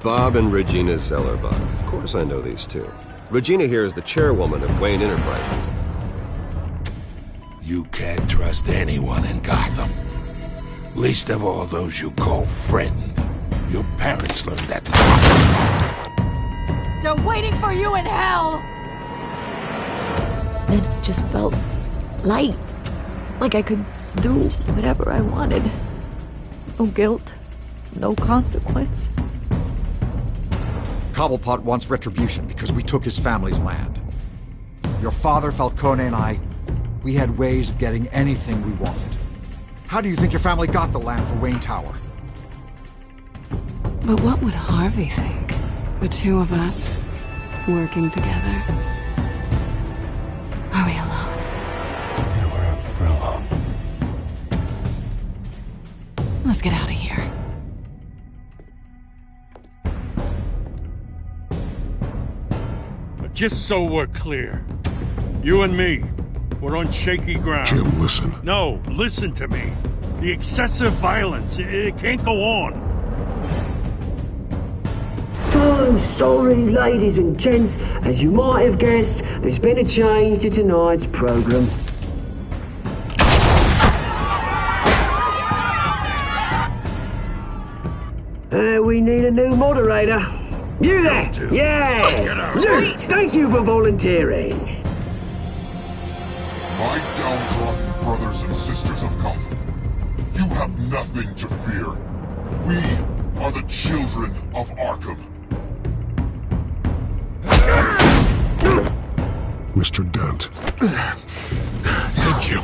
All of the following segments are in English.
Bob and Regina Zellerbach. Of course I know these two. Regina here is the chairwoman of Wayne Enterprises. You can't trust anyone in Gotham. Least of all those you call friend. Your parents learned that. They're waiting for you in hell! Then it just felt light. Like I could do whatever I wanted. No guilt. No consequence. Cobblepot wants retribution because we took his family's land. Your father, Falcone, and I, we had ways of getting anything we wanted. How do you think your family got the land for Wayne Tower? But what would Harvey think? The two of us, working together. Are we alone? Yeah, we're alone. Let's get out of here. Just so we're clear, you and me, we're on shaky ground. Jim, listen. No, listen to me. The excessive violence, it can't go on. So sorry, ladies and gents. As you might have guessed, there's been a change to tonight's program. We need a new moderator. You there? Yeah! Luke, thank you for volunteering. My downtrodden brothers and sisters of Gotham, you have nothing to fear. We are the children of Arkham. Mr. Dent. Thank you.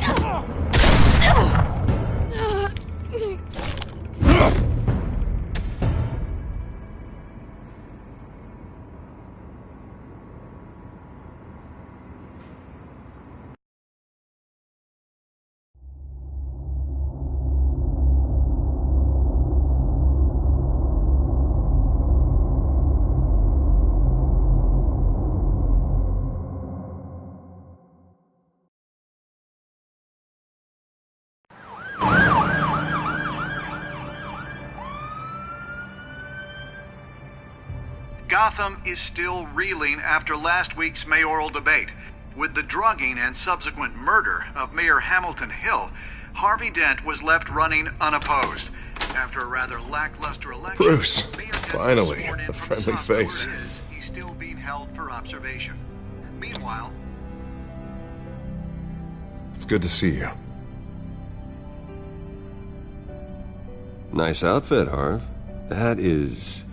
Gotham is still reeling after last week's mayoral debate. With the drugging and subsequent murder of Mayor Hamilton Hill, Harvey Dent was left running unopposed. After a rather lackluster election, Bruce, Mayor Dent finally, was sworn in a from his friendly hospital face. where it is. He's still being held for observation. Meanwhile, It's good to see you. Nice outfit, Harv. That is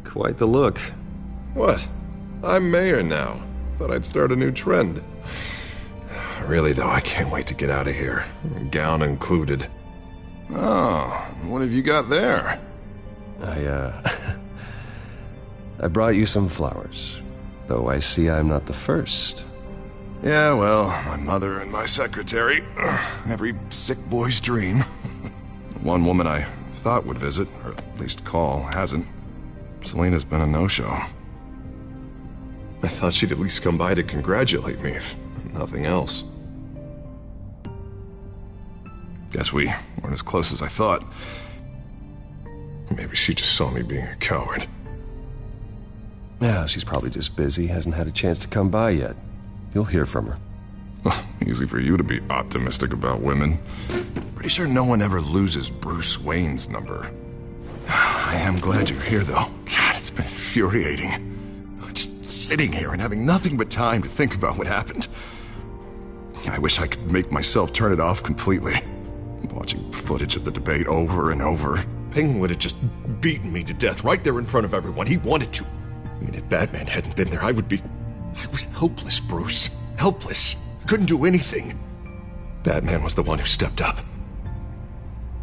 quite the look. What? I'm mayor now. Thought I'd start a new trend. Really, though, I can't wait to get out of here. Gown included. Oh, what have you got there? I brought you some flowers. Though I see I'm not the first. Yeah, well, my mother and my secretary. Every sick boy's dream. One woman I thought would visit, or at least call, hasn't. Selena's been a no-show. I thought she'd at least come by to congratulate me, if nothing else. Guess we weren't as close as I thought. Maybe she just saw me being a coward. Yeah, she's probably just busy, hasn't had a chance to come by yet. You'll hear from her. Easy for you to be optimistic about women. Pretty sure no one ever loses Bruce Wayne's number. I am glad you're here, though. God, it's been infuriating. Just sitting here and having nothing but time to think about what happened. I wish I could make myself turn it off completely. Watching footage of the debate over and over. Penguin would have just beaten me to death right there in front of everyone. He wanted to. I mean, if Batman hadn't been there, I was helpless, Bruce. Helpless. Couldn't do anything. Batman was the one who stepped up.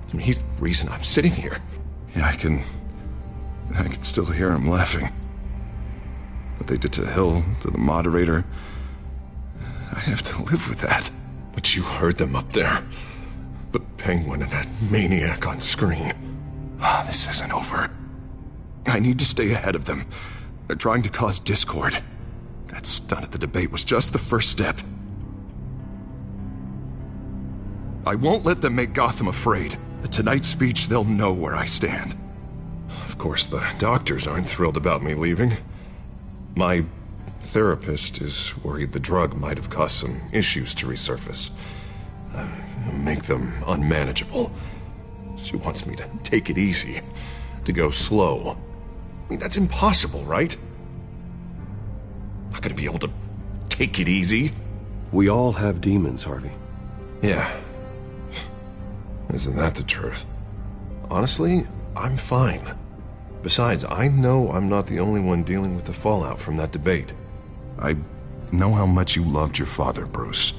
I mean, he's the reason I'm sitting here. Yeah, I can still hear him laughing. What they did to Hill, to the moderator, I have to live with that. But you heard them up there. The Penguin and that maniac on screen. This isn't over. I need to stay ahead of them. They're trying to cause discord. That stunt at the debate was just the first step. I won't let them make Gotham afraid. At tonight's speech, they'll know where I stand. Of course, the doctors aren't thrilled about me leaving. My therapist is worried the drug might have caused some issues to resurface. Make them unmanageable. She wants me to take it easy, to go slow. I mean, that's impossible, right? Not gonna be able to take it easy. We all have demons, Harvey. Yeah. Isn't that the truth? Honestly, I'm fine. Besides, I know I'm not the only one dealing with the fallout from that debate. I know how much you loved your father, Bruce.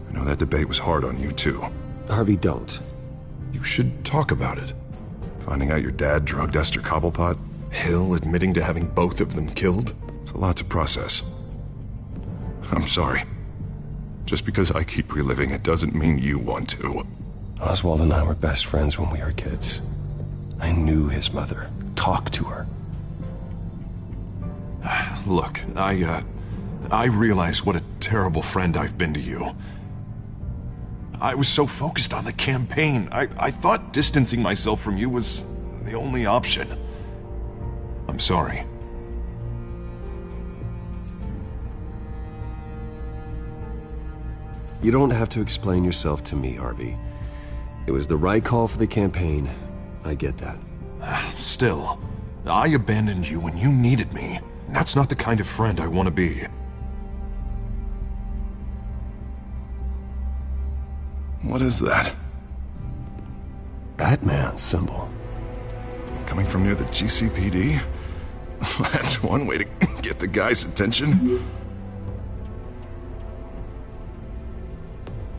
I know that debate was hard on you, too. Harvey, don't. You should talk about it. Finding out your dad drugged Esther Cobblepot, Hill admitting to having both of them killed. It's a lot to process. I'm sorry. Just because I keep reliving it doesn't mean you want to. Oswald and I were best friends when we were kids. I knew his mother. Talked to her. Look, I realize what a terrible friend I've been to you. I was so focused on the campaign. I thought distancing myself from you was the only option. I'm sorry. You don't have to explain yourself to me, Harvey. It was the right call for the campaign. I get that. Still, I abandoned you when you needed me. That's not the kind of friend I want to be. What is that? Batman's symbol. Coming from near the GCPD? That's one way to get the guy's attention.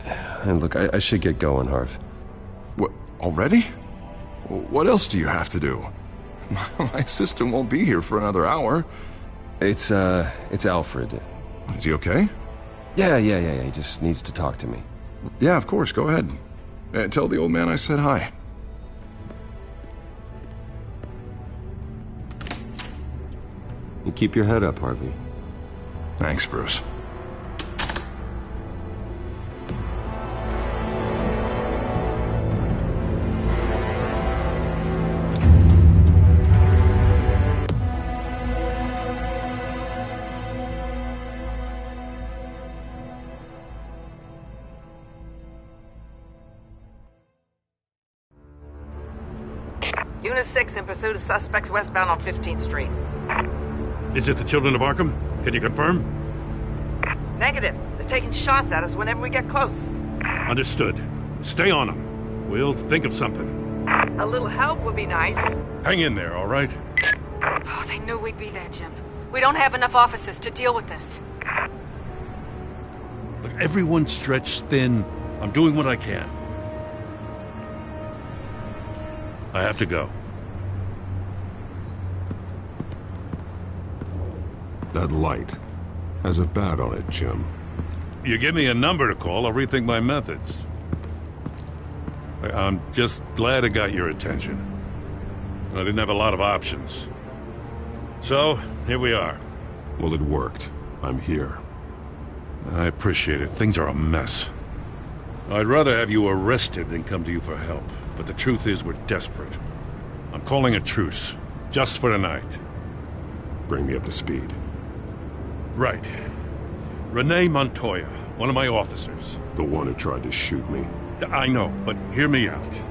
And look, I should get going, Harv. What, already? What else do you have to do? My assistant won't be here for another hour. It's Alfred. Is he okay? Yeah, he just needs to talk to me. Yeah, of course, go ahead. Tell the old man I said hi. You keep your head up, Harvey. Thanks, Bruce. Unit 6 in pursuit of suspects westbound on 15th Street. Is it the Children of Arkham? Can you confirm? Negative. They're taking shots at us whenever we get close. Understood. Stay on them. We'll think of something. A little help would be nice. Hang in there, all right? Oh, they knew we'd be there, Jim. We don't have enough officers to deal with this. Look, everyone's stretched thin. I'm doing what I can. I have to go. That light has a bat on it, Jim. You give me a number to call, I'll rethink my methods. I'm just glad it got your attention. I didn't have a lot of options. So, here we are. Well, it worked. I'm here. I appreciate it. Things are a mess. I'd rather have you arrested than come to you for help. But the truth is, we're desperate. I'm calling a truce. Just for tonight. Bring me up to speed. Right. Renee Montoya, one of my officers. The one who tried to shoot me. I know, but hear me out.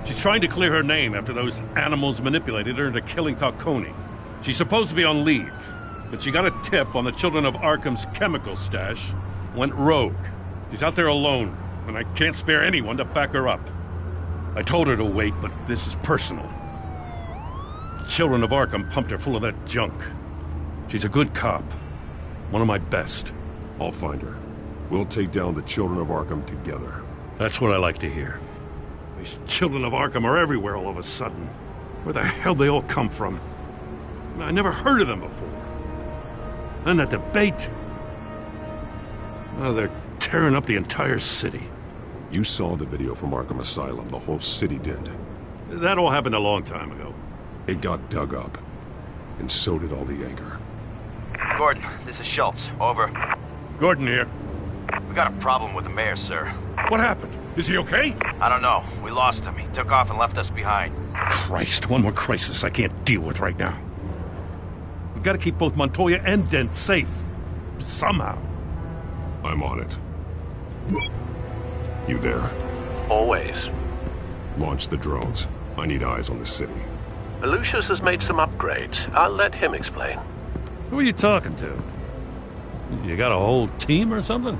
She's trying to clear her name after those animals manipulated her into killing Falcone. She's supposed to be on leave, but she got a tip on the Children of Arkham's chemical stash, went rogue. She's out there alone, and I can't spare anyone to back her up. I told her to wait, but this is personal. The Children of Arkham pumped her full of that junk. She's a good cop. One of my best. I'll find her. We'll take down the Children of Arkham together. That's what I like to hear. These Children of Arkham are everywhere all of a sudden. Where the hell they all come from? I never heard of them before. And that debate... Oh, they're tearing up the entire city. You saw the video from Arkham Asylum. The whole city did. That all happened a long time ago. It got dug up. And so did all the anger. Gordon, this is Schultz. Over. Gordon here. We got a problem with the mayor, sir. What happened? Is he okay? I don't know. We lost him. He took off and left us behind. Christ, one more crisis I can't deal with right now. We've got to keep both Montoya and Dent safe. Somehow. I'm on it. You there? Always. Launch the drones. I need eyes on the city. Lucius has made some upgrades. I'll let him explain. Who are you talking to? You got a whole team or something?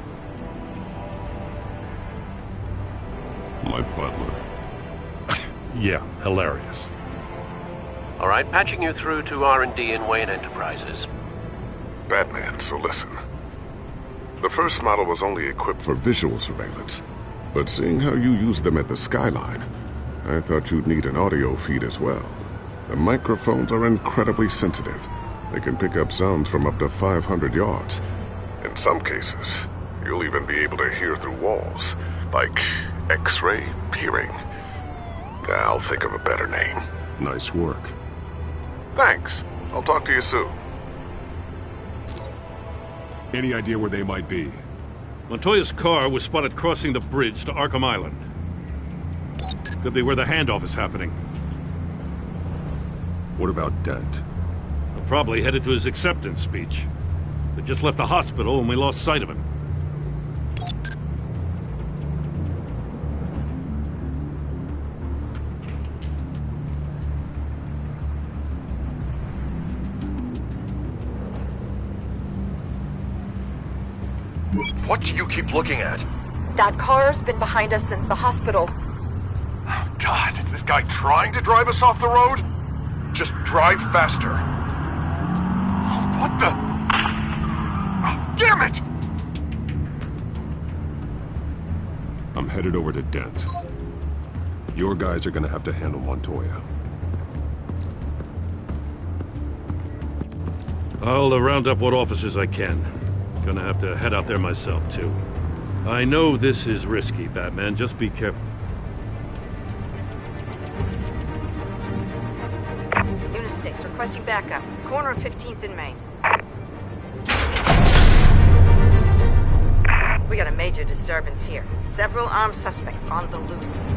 My butler. Yeah, hilarious. All right, patching you through to R&D in Wayne Enterprises. Batman, so listen. The first model was only equipped for visual surveillance, but seeing how you use them at the skyline, I thought you'd need an audio feed as well. The microphones are incredibly sensitive. They can pick up sounds from up to 500 yards. In some cases, you'll even be able to hear through walls, like X-ray hearing. I'll think of a better name. Nice work. Thanks. I'll talk to you soon. Any idea where they might be? Montoya's car was spotted crossing the bridge to Arkham Island. Could be where the handoff is happening. What about Dent? Probably headed to his acceptance speech. They just left the hospital and we lost sight of him. What do you keep looking at? That car's been behind us since the hospital. Oh, God, is this guy trying to drive us off the road? Just drive faster. What the? Oh, damn it! I'm headed over to Dent. Your guys are gonna have to handle Montoya. I'll round up what officers I can. Gonna have to head out there myself, too. I know this is risky, Batman. Just be careful. Unit 6, requesting backup. Corner of 15th and Main. We got a major disturbance here. Several armed suspects on the loose.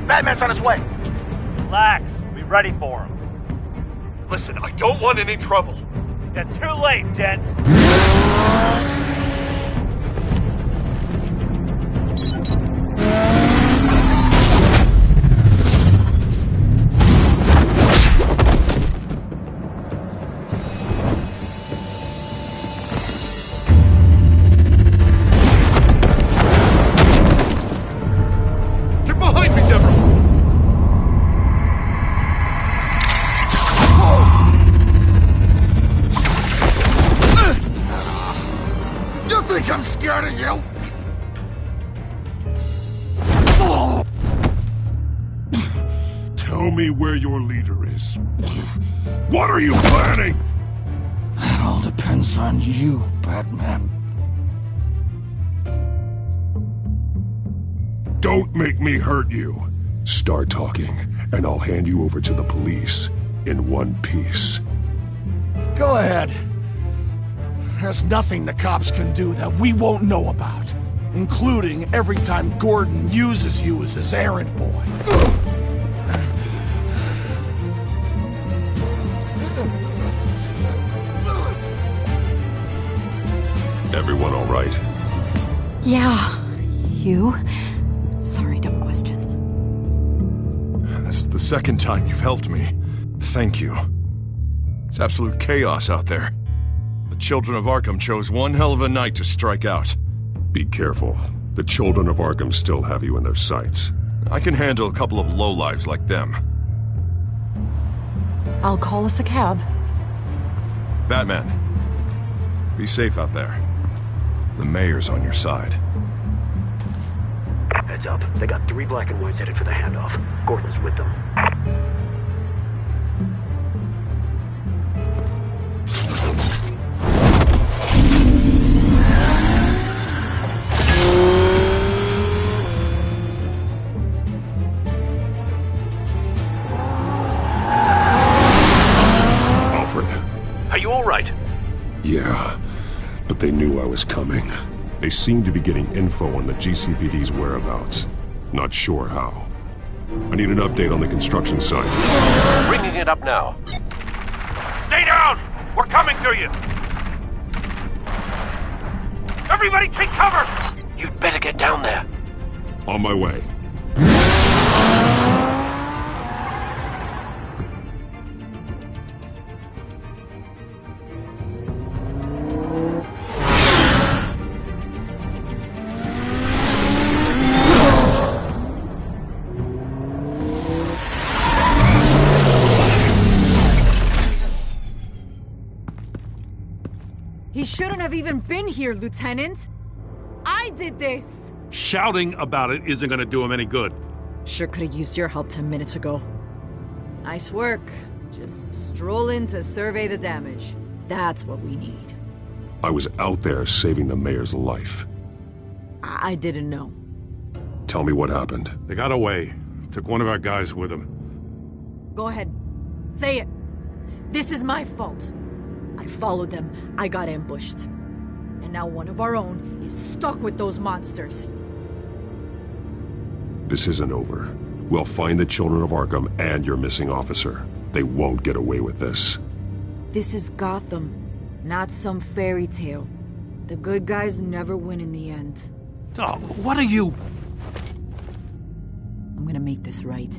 Batman's on his way. Relax. We'll be ready for him. Listen, I don't want any trouble. You're too late, Dent. I'm scared of you! Tell me where your leader is. What are you planning? That all depends on you, Batman. Don't make me hurt you. Start talking, and I'll hand you over to the police in one piece. Go ahead. There's nothing the cops can do that we won't know about, including every time Gordon uses you as his errand boy. Everyone all right? Yeah. You? Sorry, dumb question. This is the second time you've helped me. Thank you. It's absolute chaos out there. The children of Arkham chose one hell of a night to strike out. Be careful. The children of Arkham still have you in their sights. I can handle a couple of lowlives like them. I'll call us a cab. Batman, be safe out there. The mayor's on your side. Heads up. They got 3 black and whites headed for the handoff. Gordon's with them. Yeah, but they knew I was coming. They seemed to be getting info on the GCPD's whereabouts. Not sure how. I need an update on the construction site. Bringing it up now. Stay down! We're coming to you! Everybody take cover! You'd better get down there. On my way. He shouldn't have even been here, Lieutenant. I did this. Shouting about it isn't gonna do him any good. Sure could have used your help 10 minutes ago. Nice work. Just stroll in to survey the damage. That's what we need. I was out there saving the mayor's life. I didn't know. Tell me what happened. They got away. Took one of our guys with them. Go ahead. Say it. This is my fault. I followed them. I got ambushed. And now one of our own is stuck with those monsters. This isn't over. We'll find the children of Arkham and your missing officer. They won't get away with this. This is Gotham, not some fairy tale. The good guys never win in the end. Oh, what are you... I'm gonna make this right,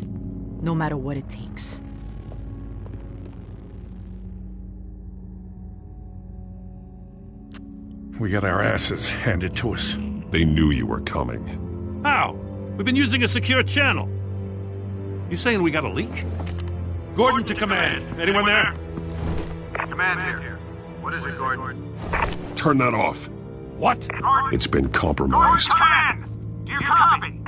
no matter what it takes. We got our asses handed to us. They knew you were coming. How? We've been using a secure channel. You saying we got a leak? Gordon to command. Anyone there? Command here. What is it, Gordon? Turn that off. What? It's been compromised. Command! Do you copy?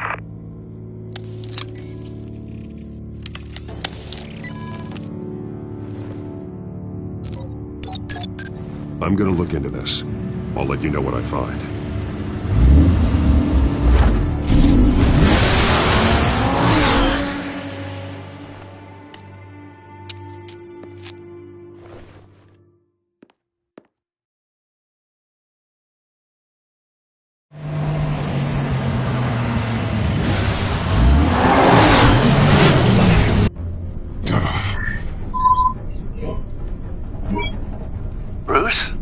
I'm gonna look into this. I'll let you know what I find. Bruce?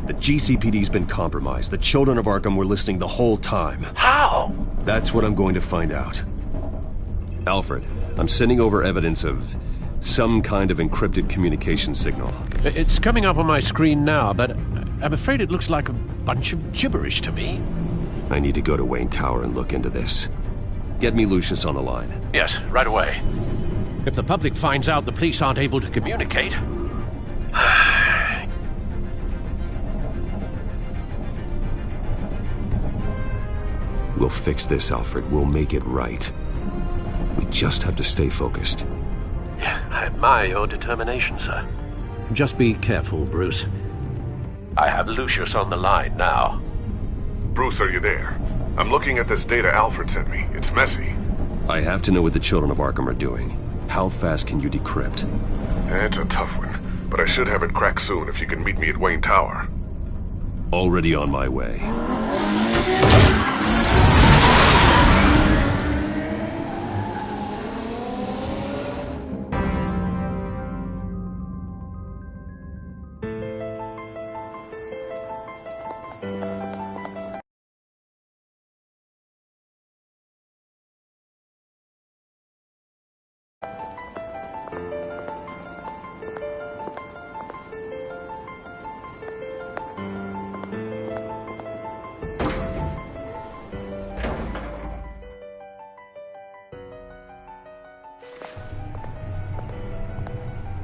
The GCPD's been compromised. The children of Arkham were listening the whole time. How? That's what I'm going to find out. Alfred, I'm sending over evidence of some kind of encrypted communication signal. It's coming up on my screen now, but I'm afraid it looks like a bunch of gibberish to me. I need to go to Wayne Tower and look into this. Get me Lucius on the line. Yes, right away. If the public finds out the police aren't able to communicate... We'll fix this, Alfred. We'll make it right. We just have to stay focused. Yeah, I admire your determination, sir. Just be careful, Bruce. I have Lucius on the line now. Bruce, are you there? I'm looking at this data Alfred sent me. It's messy. I have to know what the children of Arkham are doing. How fast can you decrypt? It's a tough one, but I should have it cracked soon if you can meet me at Wayne Tower. Already on my way.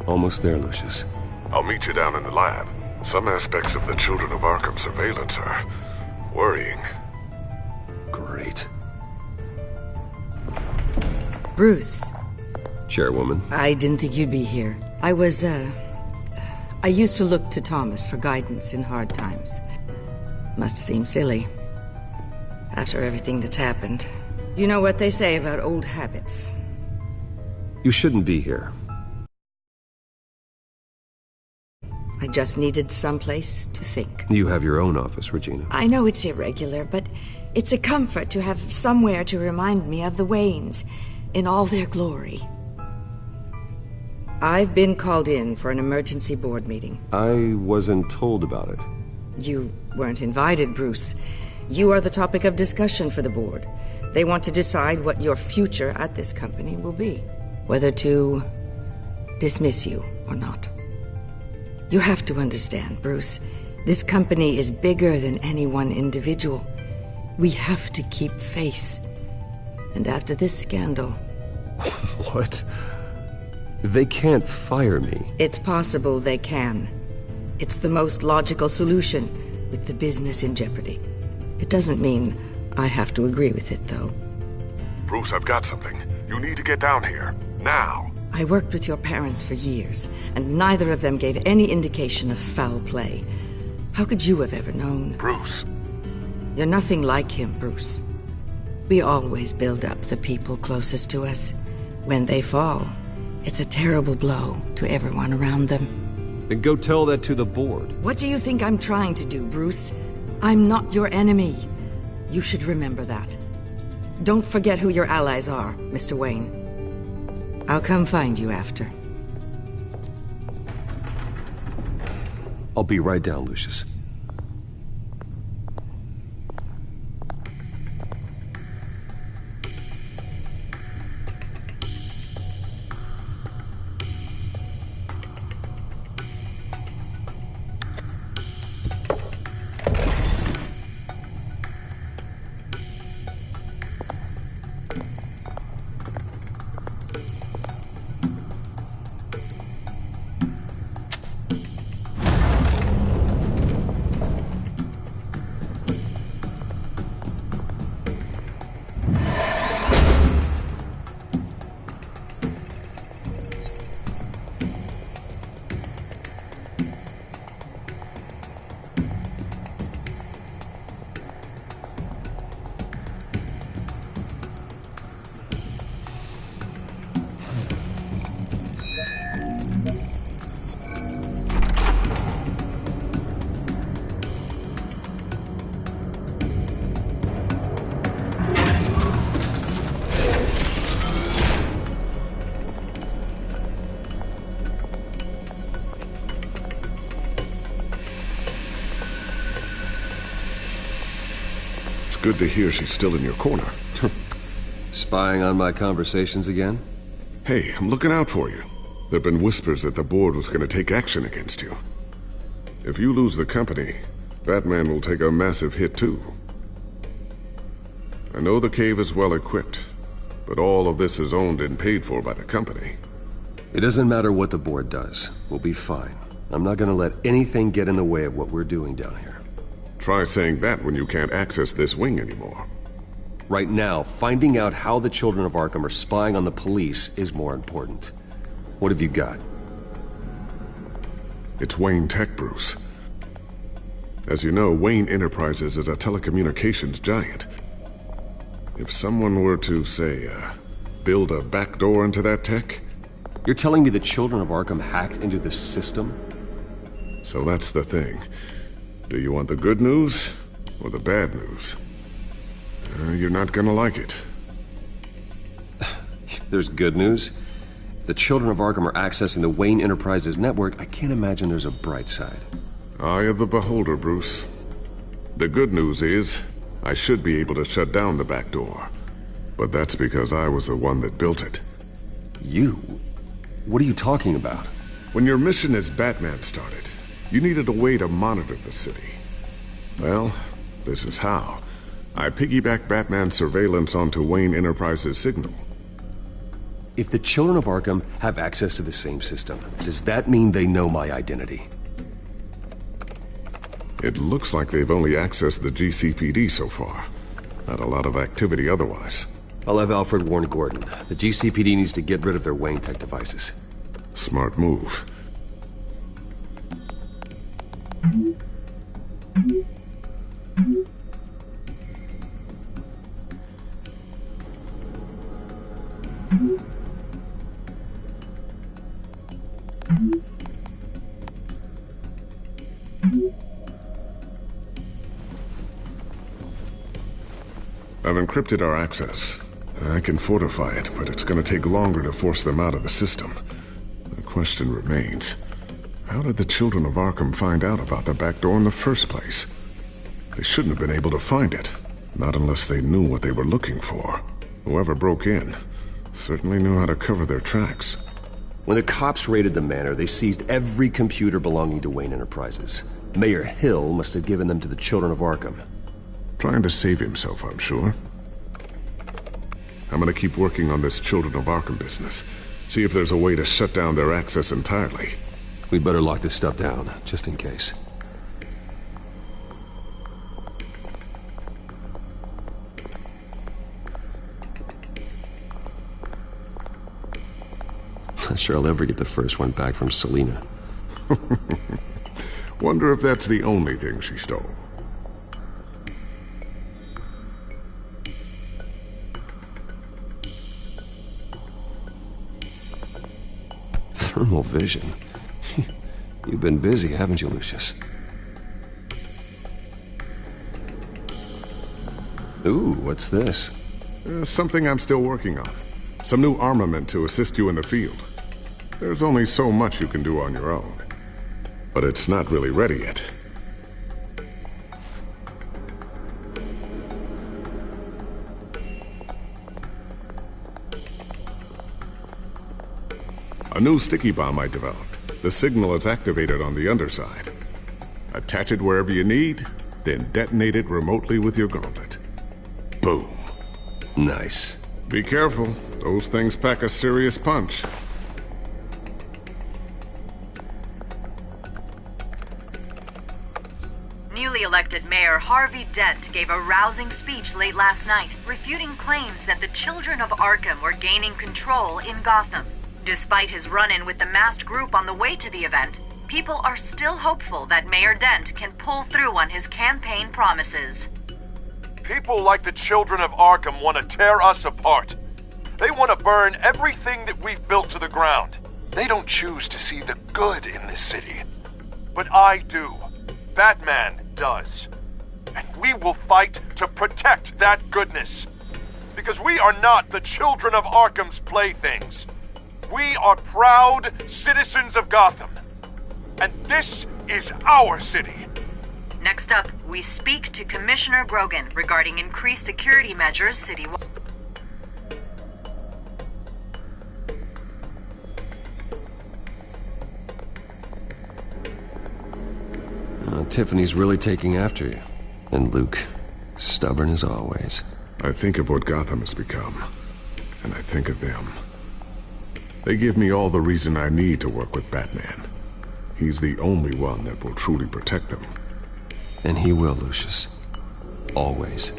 Almost there, Lucius. I'll meet you down in the lab. Some aspects of the Children of Arkham surveillance are worrying. Great. Bruce. Chairwoman. I didn't think you'd be here. I used to look to Thomas for guidance in hard times. Must seem silly. After everything that's happened. You know what they say about old habits. You shouldn't be here. I just needed someplace to think. You have your own office, Regina. I know it's irregular, but it's a comfort to have somewhere to remind me of the Waynes in all their glory. I've been called in for an emergency board meeting. I wasn't told about it. You weren't invited, Bruce. You are the topic of discussion for the board. They want to decide what your future at this company will be. Whether to dismiss you or not. You have to understand, Bruce. This company is bigger than any one individual. We have to keep face. And after this scandal... What? They can't fire me. It's possible they can. It's the most logical solution, with the business in jeopardy. It doesn't mean I have to agree with it, though. Bruce, I've got something. You need to get down here. Now. I worked with your parents for years, and neither of them gave any indication of foul play. How could you have ever known? Bruce. You're nothing like him, Bruce. We always build up the people closest to us. When they fall, it's a terrible blow to everyone around them. Then go tell that to the board. What do you think I'm trying to do, Bruce? I'm not your enemy. You should remember that. Don't forget who your allies are, Mr. Wayne. I'll come find you after. I'll be right down, Lucius. Good to hear she's still in your corner. Spying on my conversations again? Hey, I'm looking out for you. There've been whispers that the board was going to take action against you. If you lose the company, Batman will take a massive hit too. I know the cave is well equipped, but all of this is owned and paid for by the company. It doesn't matter what the board does. We'll be fine. I'm not going to let anything get in the way of what we're doing down here. Try saying that when you can't access this wing anymore. Right now, finding out how the children of Arkham are spying on the police is more important. What have you got? It's Wayne Tech, Bruce. As you know, Wayne Enterprises is a telecommunications giant. If someone were to, say, build a backdoor into that tech... You're telling me the children of Arkham hacked into the system? So that's the thing. Do you want the good news or the bad news? You're not gonna like it. There's good news. If the children of Arkham are accessing the Wayne Enterprises network, I can't imagine there's a bright side. Eye of the beholder, Bruce. The good news is, I should be able to shut down the back door. But that's because I was the one that built it. You? What are you talking about? When your mission as Batman started, you needed a way to monitor the city. Well, this is how. I piggybacked Batman's surveillance onto Wayne Enterprises' signal. If the children of Arkham have access to the same system, does that mean they know my identity? It looks like they've only accessed the GCPD so far. Not a lot of activity otherwise. I'll have Alfred warn Gordon. The GCPD needs to get rid of their Wayne Tech devices. Smart move. I've encrypted our access. I can fortify it, but it's going to take longer to force them out of the system. The question remains, how did the children of Arkham find out about the back door in the first place? They shouldn't have been able to find it, not unless they knew what they were looking for. Whoever broke in certainly knew how to cover their tracks. When the cops raided the manor, they seized every computer belonging to Wayne Enterprises. Mayor Hill must have given them to the children of Arkham. Trying to save himself, I'm sure. I'm gonna keep working on this Children of Arkham business. See if there's a way to shut down their access entirely. We'd better lock this stuff down, just in case. Not sure I'll ever get the first one back from Selina. Wonder if that's the only thing she stole. Thermal vision. You've been busy, haven't you, Lucius? Ooh, what's this? Something I'm still working on. Some new armament to assist you in the field. There's only so much you can do on your own. But it's not really ready yet. A new sticky bomb I developed. The signal is activated on the underside. Attach it wherever you need, then detonate it remotely with your gauntlet. Boom. Nice. Be careful. Those things pack a serious punch. Newly elected Mayor Harvey Dent gave a rousing speech late last night, refuting claims that the children of Arkham were gaining control in Gotham. Despite his run-in with the masked group on the way to the event, people are still hopeful that Mayor Dent can pull through on his campaign promises. People like the children of Arkham want to tear us apart. They want to burn everything that we've built to the ground. They don't choose to see the good in this city. But I do. Batman does. And we will fight to protect that goodness. Because we are not the children of Arkham's playthings. We are proud citizens of Gotham. And this is our city. Next up, we speak to Commissioner Grogan regarding increased security measures citywide. Tiffany's really taking after you. And Luke, stubborn as always. I think of what Gotham has become, and I think of them. They give me all the reason I need to work with Batman. He's the only one that will truly protect them. And he will, Lucius. Always.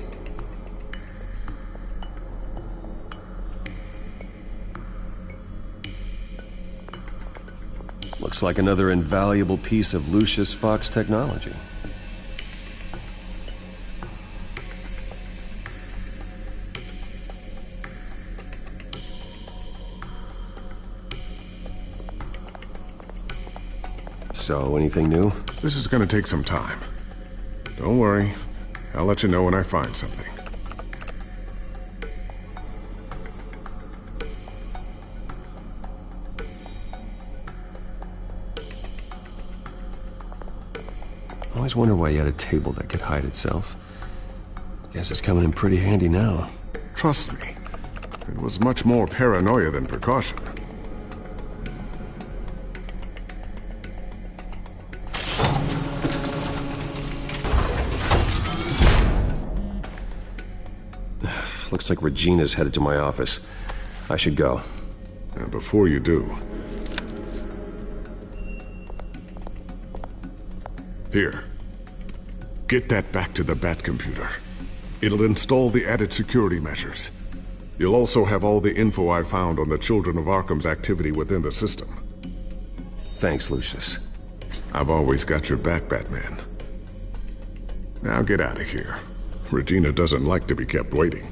Looks like another invaluable piece of Lucius Fox technology. So, anything new? This is gonna take some time. Don't worry. I'll let you know when I find something. I always wonder why you had a table that could hide itself. Guess it's coming in pretty handy now. Trust me. It was much more paranoia than precaution. Looks like Regina's headed to my office. I should go. And before you do... Here. Get that back to the Bat computer. It'll install the added security measures. You'll also have all the info I found on the Children of Arkham's activity within the system. Thanks, Lucius. I've always got your back, Batman. Now get out of here. Regina doesn't like to be kept waiting.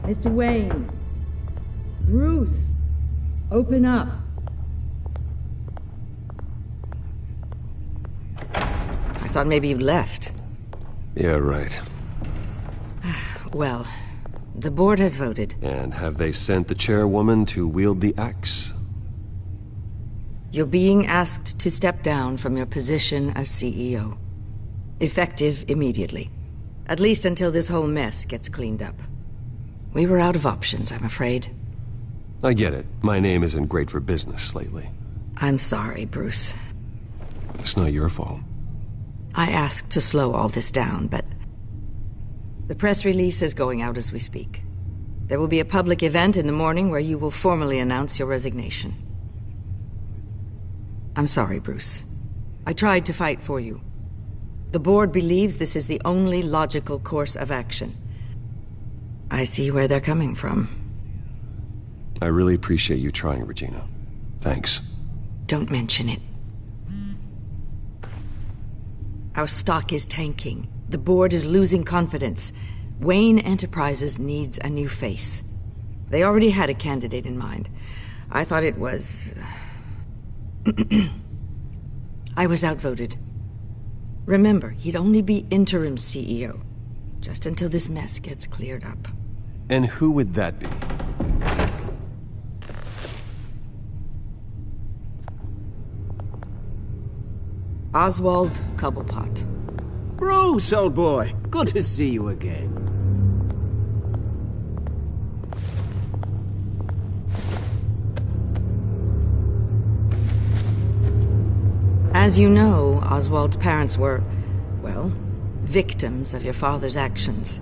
Mr. Wayne. Bruce. Open up. I thought maybe you'd left. Yeah, right. Well, the board has voted. And have they sent the chairwoman to wield the axe? You're being asked to step down from your position as CEO. Effective immediately. At least until this whole mess gets cleaned up. We were out of options, I'm afraid. I get it. My name isn't great for business lately. I'm sorry, Bruce. It's not your fault. I asked to slow all this down, but... the press release is going out as we speak. There will be a public event in the morning where you will formally announce your resignation. I'm sorry, Bruce. I tried to fight for you. The board believes this is the only logical course of action. I see where they're coming from. I really appreciate you trying, Regina. Thanks. Don't mention it. Our stock is tanking. The board is losing confidence. Wayne Enterprises needs a new face. They already had a candidate in mind. I thought it was... I was outvoted. Remember, he'd only be interim CEO. Just until this mess gets cleared up. And who would that be? Oswald Cobblepot. Bruce, old boy. Good to see you again. As you know, Oswald's parents were, well, victims of your father's actions.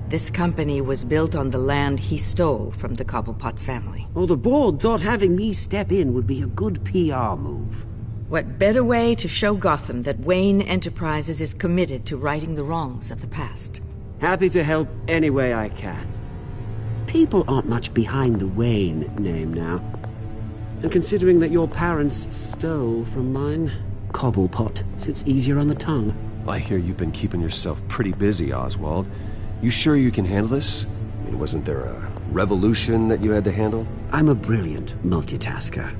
This company was built on the land he stole from the Cobblepot family. Well, the board thought having me step in would be a good PR move. What better way to show Gotham that Wayne Enterprises is committed to righting the wrongs of the past? Happy to help any way I can. People aren't much behind the Wayne name now. And considering that your parents stole from mine, Cobblepot sits easier on the tongue. I hear you've been keeping yourself pretty busy, Oswald. You sure you can handle this? I mean, wasn't there a revolution that you had to handle? I'm a brilliant multitasker.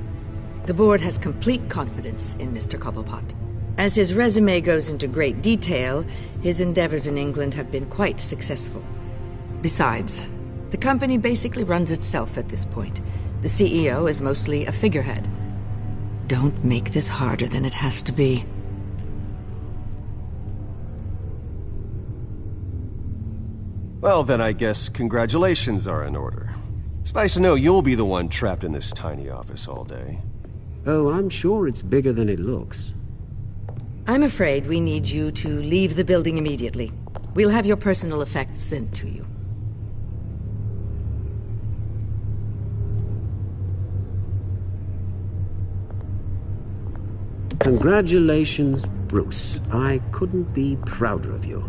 The board has complete confidence in Mr. Cobblepot. As his resume goes into great detail, his endeavors in England have been quite successful. Besides, the company basically runs itself at this point. The CEO is mostly a figurehead. Don't make this harder than it has to be. Well, then I guess congratulations are in order. It's nice to know you'll be the one trapped in this tiny office all day. Oh, I'm sure it's bigger than it looks. I'm afraid we need you to leave the building immediately. We'll have your personal effects sent to you. Congratulations, Bruce. I couldn't be prouder of you.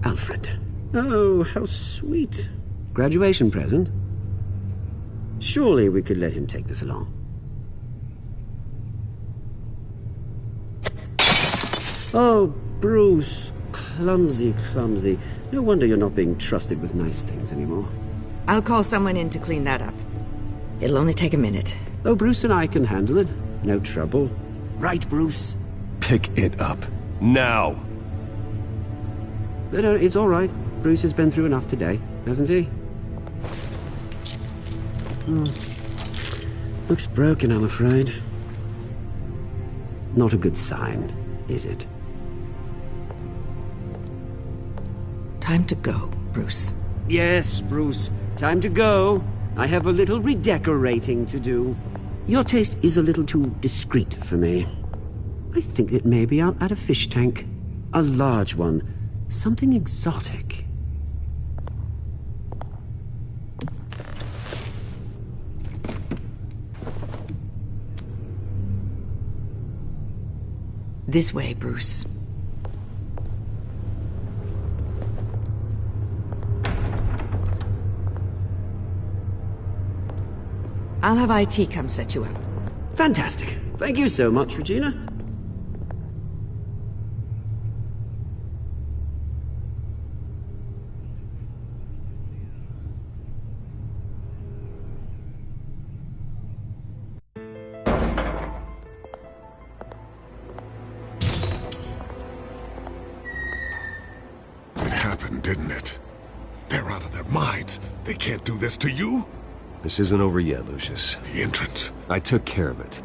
Alfred. Oh, how sweet. Graduation present? Surely we could let him take this along. Oh, Bruce. Clumsy, clumsy. No wonder you're not being trusted with nice things anymore. I'll call someone in to clean that up. It'll only take a minute. Oh, Bruce and I can handle it. No trouble. Right, Bruce? Pick it up. Now! No, it's all right. Bruce has been through enough today, hasn't he? Looks broken, I'm afraid. Not a good sign, is it? Time to go, Bruce. Yes, Bruce. Time to go. I have a little redecorating to do. Your taste is a little too discreet for me. I think that maybe I'll add a fish tank. A large one. Something exotic. This way, Bruce. I'll have IT come set you up. Fantastic. Thank you so much, Regina. didn't it? They're out of their minds. They can't do this to you. This isn't over yet, Lucius. The entrance. I took care of it.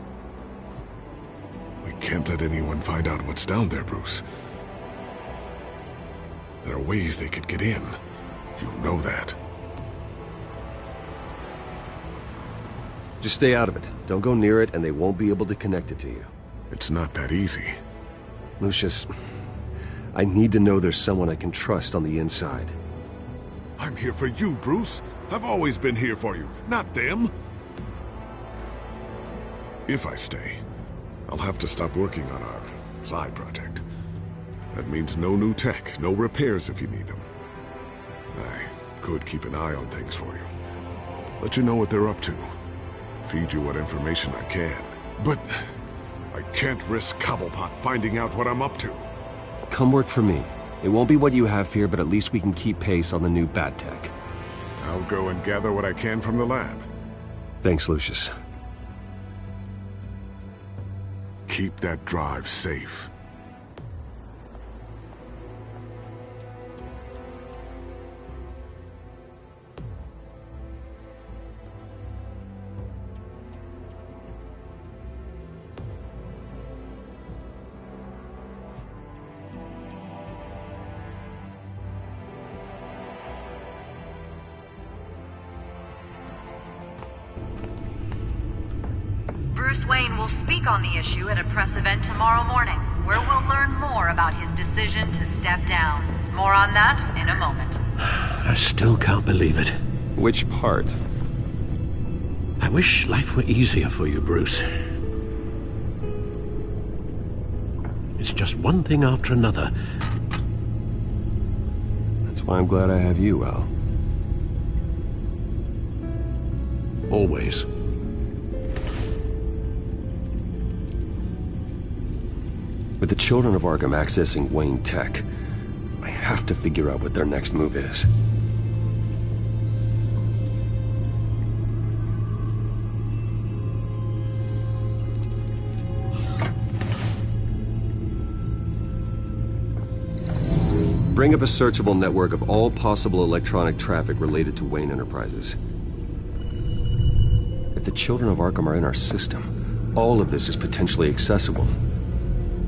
We can't let anyone find out what's down there, Bruce. There are ways they could get in. You know that. Just stay out of it. Don't go near it, and they won't be able to connect it to you. It's not that easy. Lucius, I need to know there's someone I can trust on the inside. I'm here for you, Bruce. I've always been here for you, not them. If I stay, I'll have to stop working on our side project. That means no new tech, no repairs if you need them. I could keep an eye on things for you. Let you know what they're up to. Feed you what information I can. But I can't risk Cobblepot finding out what I'm up to. Come work for me. It won't be what you have here, but at least we can keep pace on the new bat tech. I'll go and gather what I can from the lab. Thanks, Lucius. Keep that drive safe. Bruce Wayne will speak on the issue at a press event tomorrow morning, where we'll learn more about his decision to step down. More on that in a moment. I still can't believe it. Which part? I wish life were easier for you, Bruce. It's just one thing after another. That's why I'm glad I have you, Al. Always. With the children of Arkham accessing Wayne Tech, I have to figure out what their next move is. Bring up a searchable network of all possible electronic traffic related to Wayne Enterprises. If the children of Arkham are in our system, all of this is potentially accessible.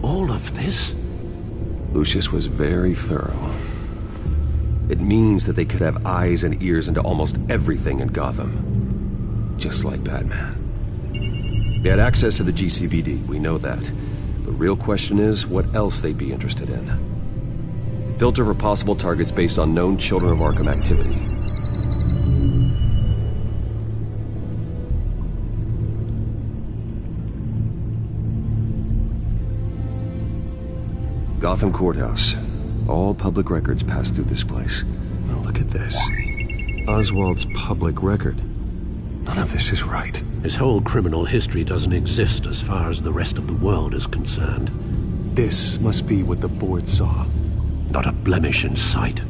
All of this? Lucius was very thorough. It means that they could have eyes and ears into almost everything in Gotham. Just like Batman. They had access to the GCPD, we know that. The real question is, what else they'd be interested in. Filter for possible targets based on known Children of Arkham activity. Gotham Courthouse. All public records pass through this place. Now look at this. Oswald's public record. None of this is right. His whole criminal history doesn't exist as far as the rest of the world is concerned. This must be what the board saw. Not a blemish in sight.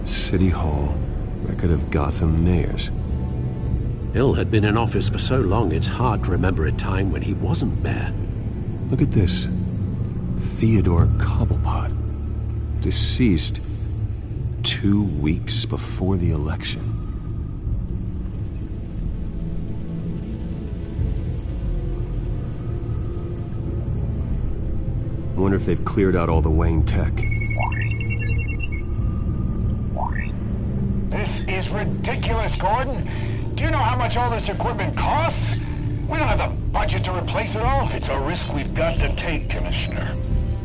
City Hall. Record of Gotham mayors. Hill had been in office for so long, it's hard to remember a time when he wasn't mayor. Look at this. Theodore Cobblepot. Deceased 2 weeks before the election. I wonder if they've cleared out all the Wayne tech. This is ridiculous, Gordon. Do you know how much all this equipment costs? We don't have the budget to replace it all. It's a risk we've got to take, Commissioner.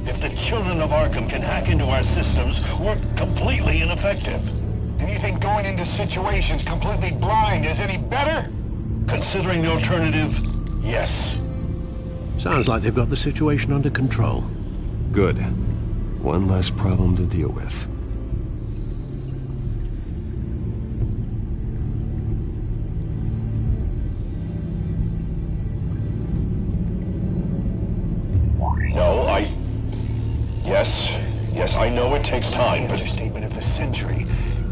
If the children of Arkham can hack into our systems, we're completely ineffective. And you think going into situations completely blind is any better? Considering the alternative, yes. Sounds like they've got the situation under control. Good. One less problem to deal with. Yes, I know it takes time, but... Understatement of the century.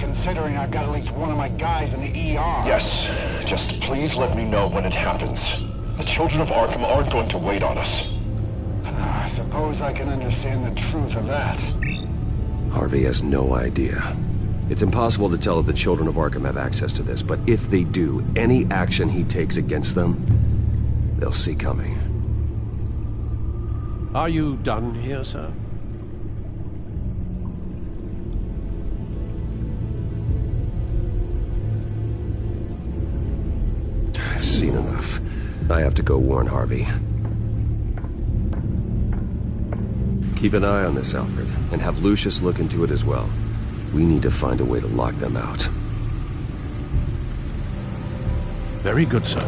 considering I've got at least one of my guys in the ER. Yes, just please let me know when it happens. The children of Arkham aren't going to wait on us. I suppose I can understand the truth of that. Harvey has no idea. It's impossible to tell if the children of Arkham have access to this, but if they do, any action he takes against them, they'll see coming. Are you done here, sir? I've seen enough. I have to go warn Harvey. Keep an eye on this, Alfred, and have Lucius look into it as well. We need to find a way to lock them out. Very good, sir.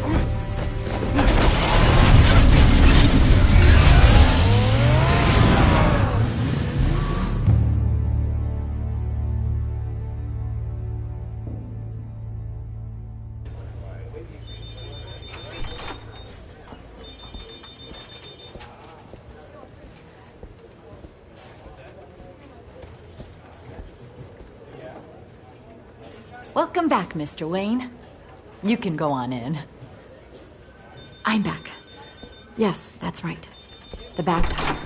Welcome back, Mr. Wayne. You can go on in. I'm back. Yes, that's right. The back tire.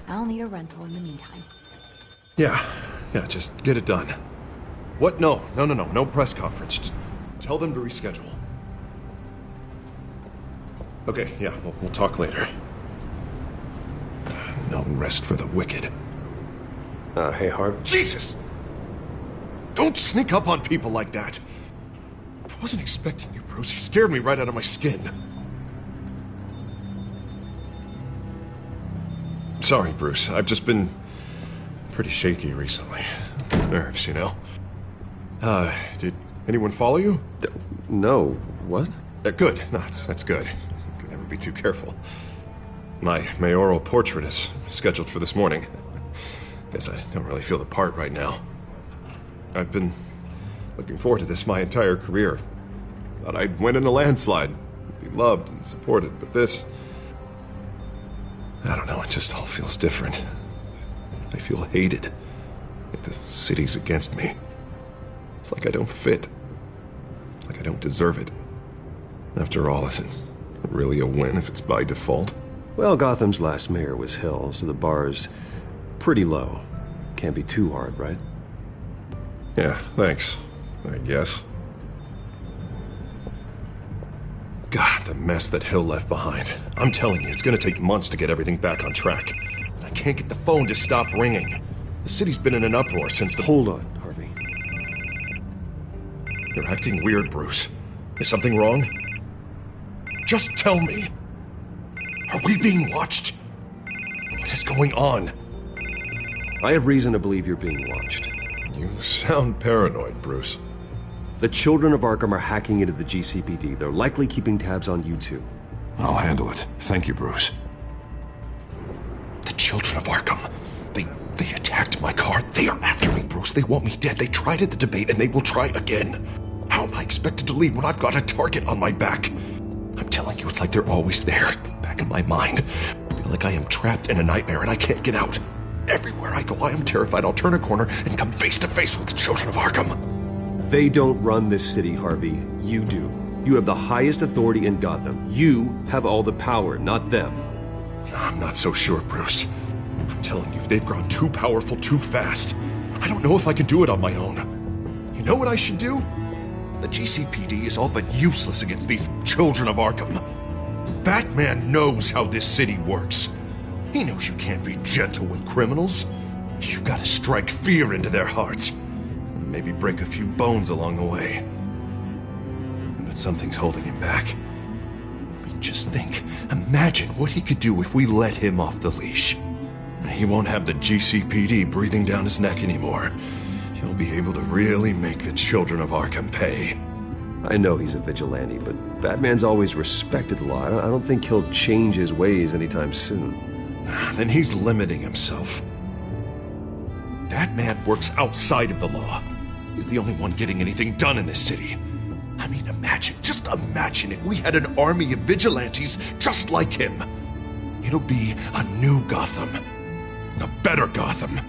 I'll need a rental in the meantime. Yeah, just get it done. What? No press conference. Just tell them to reschedule. Okay, yeah, we'll talk later. No rest for the wicked. Hey, Harv. Jesus! Don't sneak up on people like that. I wasn't expecting you, Bruce. You scared me right out of my skin. Sorry, Bruce. I've just been pretty shaky recently. Nerves, you know. Did anyone follow you? No. What? Good. No, that's good. Could never be too careful. My mayoral portrait is scheduled for this morning. Guess I don't really feel the part right now. I've been looking forward to this my entire career. Thought I'd win in a landslide, be loved and supported, but this... I don't know, it just all feels different. I feel hated. Like the city's against me. It's like I don't fit. Like I don't deserve it. After all, is it really a win if it's by default? Well, Gotham's last mayor was Hill, so the bar's pretty low. Can't be too hard, right? Yeah, thanks, I guess. God, the mess that Hill left behind. I'm telling you, it's gonna take months to get everything back on track. I can't get the phone to stop ringing. The city's been in an uproar since the... Hold on, Harvey. You're acting weird, Bruce. Is something wrong? Just tell me. Are we being watched? What is going on? I have reason to believe you're being watched. You sound paranoid, Bruce. The children of Arkham are hacking into the GCPD. They're likely keeping tabs on you too. I'll handle it. Thank you, Bruce. The children of Arkham. They attacked my car. They are after me, Bruce. They want me dead. They tried at the debate, and they will try again. How am I expected to lead when I've got a target on my back? I'm telling you, it's like they're always there, back in my mind. I feel like I am trapped in a nightmare, and I can't get out. Everywhere I go, I am terrified I'll turn a corner and come face to face with the children of Arkham. They don't run this city, Harvey. You do. You have the highest authority in Gotham. You have all the power, not them. I'm not so sure, Bruce. I'm telling you, they've grown too powerful too fast. I don't know if I can do it on my own. You know what I should do? The GCPD is all but useless against these children of Arkham. Batman knows how this city works. He knows you can't be gentle with criminals. You've got to strike fear into their hearts. Maybe break a few bones along the way. But something's holding him back. I mean, just think. Imagine what he could do if we let him off the leash. He won't have the GCPD breathing down his neck anymore. He'll be able to really make the children of Arkham pay. I know he's a vigilante, but Batman's always respected the law. I don't think he'll change his ways anytime soon. Then he's limiting himself. Batman works outside of the law. He's the only one getting anything done in this city. I mean, just imagine if we had an army of vigilantes just like him. It'll be a new Gotham. A better Gotham.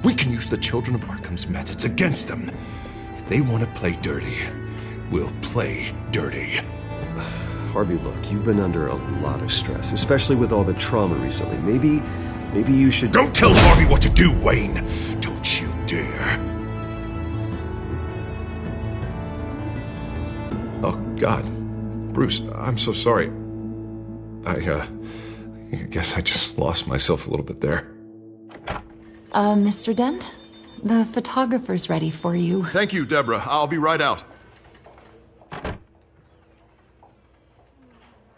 We can use the children of Arkham's methods against them. They want to play dirty. We'll play dirty. Harvey, look, you've been under a lot of stress, especially with all the trauma recently. Maybe you should... Don't tell Harvey what to do, Wayne! Don't you dare. Oh, God. Bruce, I'm so sorry. I guess I just lost myself a little bit there. Mr. Dent? The photographer's ready for you. Thank you, Deborah. I'll be right out.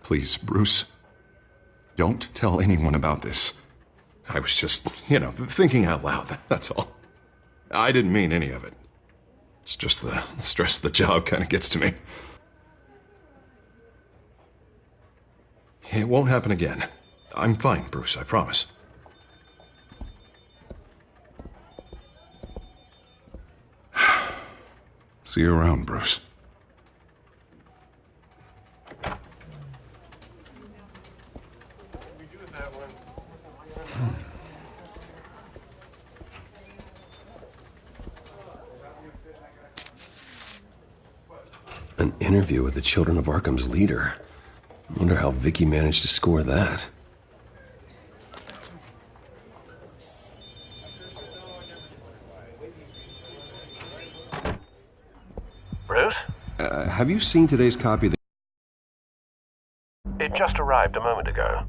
Please, Bruce, don't tell anyone about this. I was just, thinking out loud, that's all. I didn't mean any of it. It's just the stress of the job kind of gets to me. It won't happen again. I'm fine, Bruce, I promise. See you around, Bruce. An interview with the Children of Arkham's leader. I wonder how Vicky managed to score that. Bruce? Have you seen today's copy of the... It just arrived a moment ago.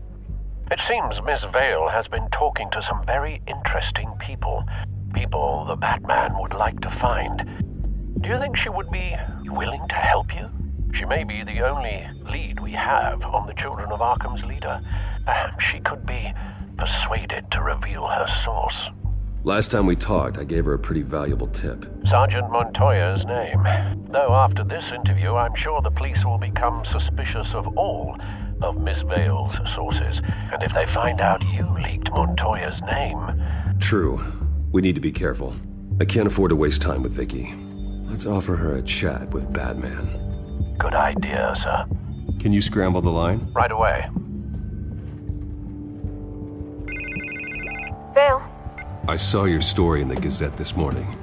It seems Miss Vale has been talking to some very interesting people. People the Batman would like to find. Do you think she would be willing to help you? She may be the only lead we have on the Children of Arkham's leader. Perhaps she could be persuaded to reveal her source. Last time we talked, I gave her a pretty valuable tip. Sergeant Montoya's name. Though after this interview, I'm sure the police will become suspicious of all of Miss Vale's sources. And if they find out you leaked Montoya's name... True. We need to be careful. I can't afford to waste time with Vicky. Let's offer her a chat with Batman. Good idea, sir. Can you scramble the line? Right away. Vale. I saw your story in the Gazette this morning.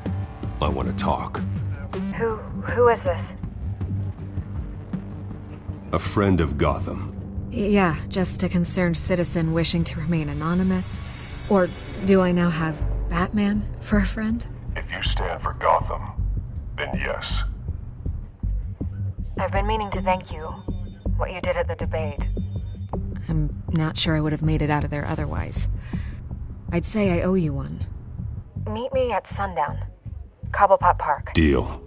I want to talk. Who is this? A friend of Gotham. Yeah, just a concerned citizen wishing to remain anonymous. Or do I now have Batman for a friend? If you stand for Gotham, then yes. I've been meaning to thank you. What you did at the debate. I'm not sure I would have made it out of there otherwise. I'd say I owe you one. Meet me at sundown. Cobblepot Park. Deal.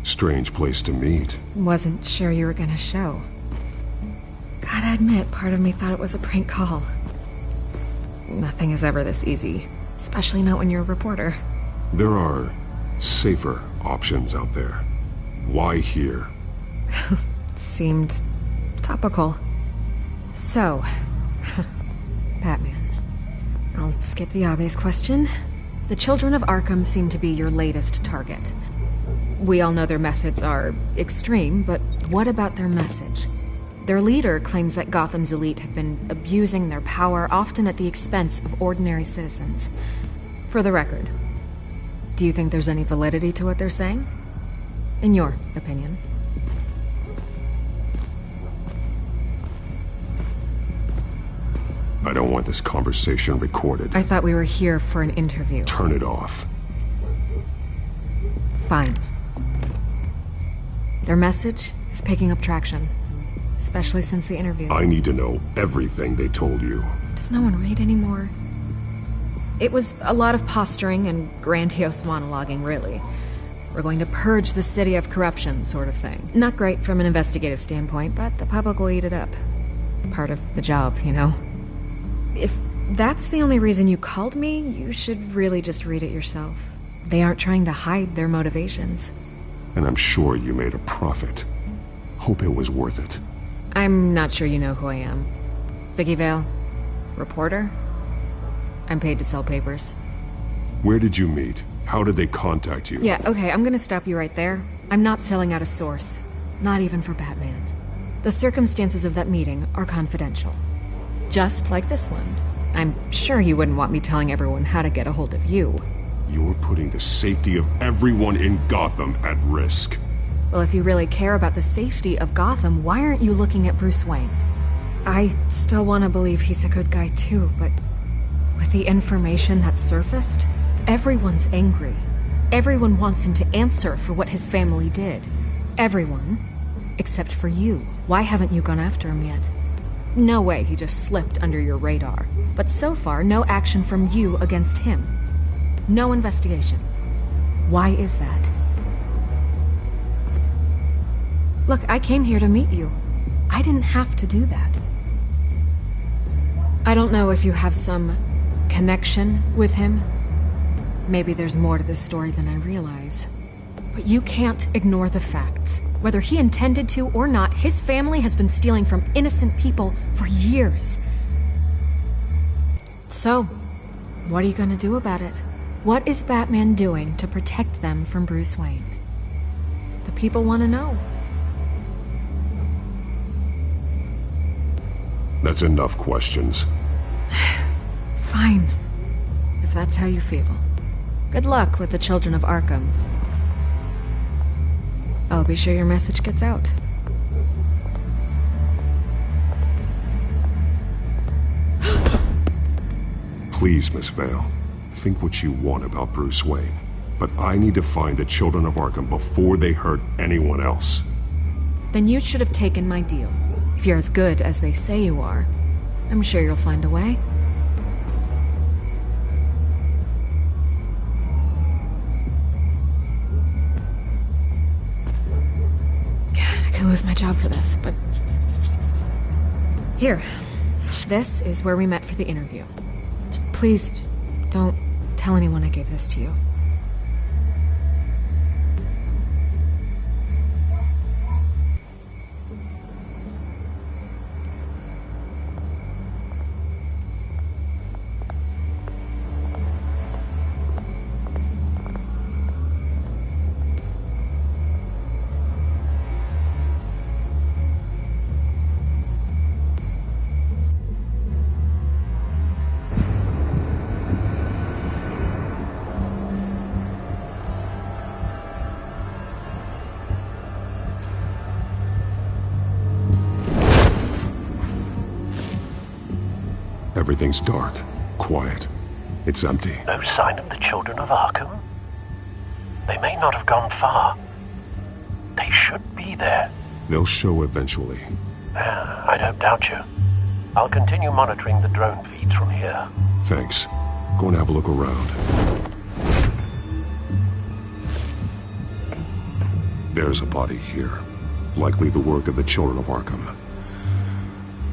Strange place to meet. Wasn't sure you were gonna show. Gotta admit, part of me thought it was a prank call. Nothing is ever this easy, especially not when you're a reporter. There are safer options out there. Why here? Seemed topical. So, Batman. I'll skip the obvious question. The Children of Arkham seem to be your latest target. We all know their methods are extreme, but what about their message? Their leader claims that Gotham's elite have been abusing their power, often at the expense of ordinary citizens. For the record, do you think there's any validity to what they're saying? In your opinion? I don't want this conversation recorded. I thought we were here for an interview. Turn it off. Fine. Their message is picking up traction, especially since the interview. I need to know everything they told you. Does no one read anymore? It was a lot of posturing and grandiose monologuing, really. We're going to purge the city of corruption, sort of thing. Not great from an investigative standpoint, but the public will eat it up. Part of the job, you know? If that's the only reason you called me, you should really just read it yourself. They aren't trying to hide their motivations. And I'm sure you made a profit. Hope it was worth it. I'm not sure you know who I am. Vicky Vale. Reporter? I'm paid to sell papers. Where did you meet? How did they contact you? Yeah, okay, I'm gonna stop you right there. I'm not selling out a source. Not even for Batman. The circumstances of that meeting are confidential. Just like this one. I'm sure you wouldn't want me telling everyone how to get a hold of you. You're putting the safety of everyone in Gotham at risk. Well, if you really care about the safety of Gotham, why aren't you looking at Bruce Wayne? I still want to believe he's a good guy too, but with the information that's surfaced, everyone's angry. Everyone wants him to answer for what his family did. Everyone, except for you. Why haven't you gone after him yet? No way he just slipped under your radar. But so far, no action from you against him. No investigation. Why is that? Look, I came here to meet you. I didn't have to do that. I don't know if you have some connection with him. Maybe there's more to this story than I realize. But you can't ignore the facts. Whether he intended to or not, his family has been stealing from innocent people for years. So, what are you gonna do about it? What is Batman doing to protect them from Bruce Wayne? The people want to know. That's enough questions. Fine. If that's how you feel. Good luck with the children of Arkham. I'll be sure your message gets out. Please, Miss Vale. Think what you want about Bruce Wayne. But I need to find the children of Arkham before they hurt anyone else. Then you should have taken my deal. If you're as good as they say you are, I'm sure you'll find a way. God, I could lose my job for this, but... Here. This is where we met for the interview. Please, don't tell anyone I gave this to you. Everything's dark, quiet. It's empty. No sign of the children of Arkham? They may not have gone far. They should be there. They'll show eventually. I don't doubt you. I'll continue monitoring the drone feeds from here. Thanks. Go and have a look around. There's a body here. Likely the work of the children of Arkham.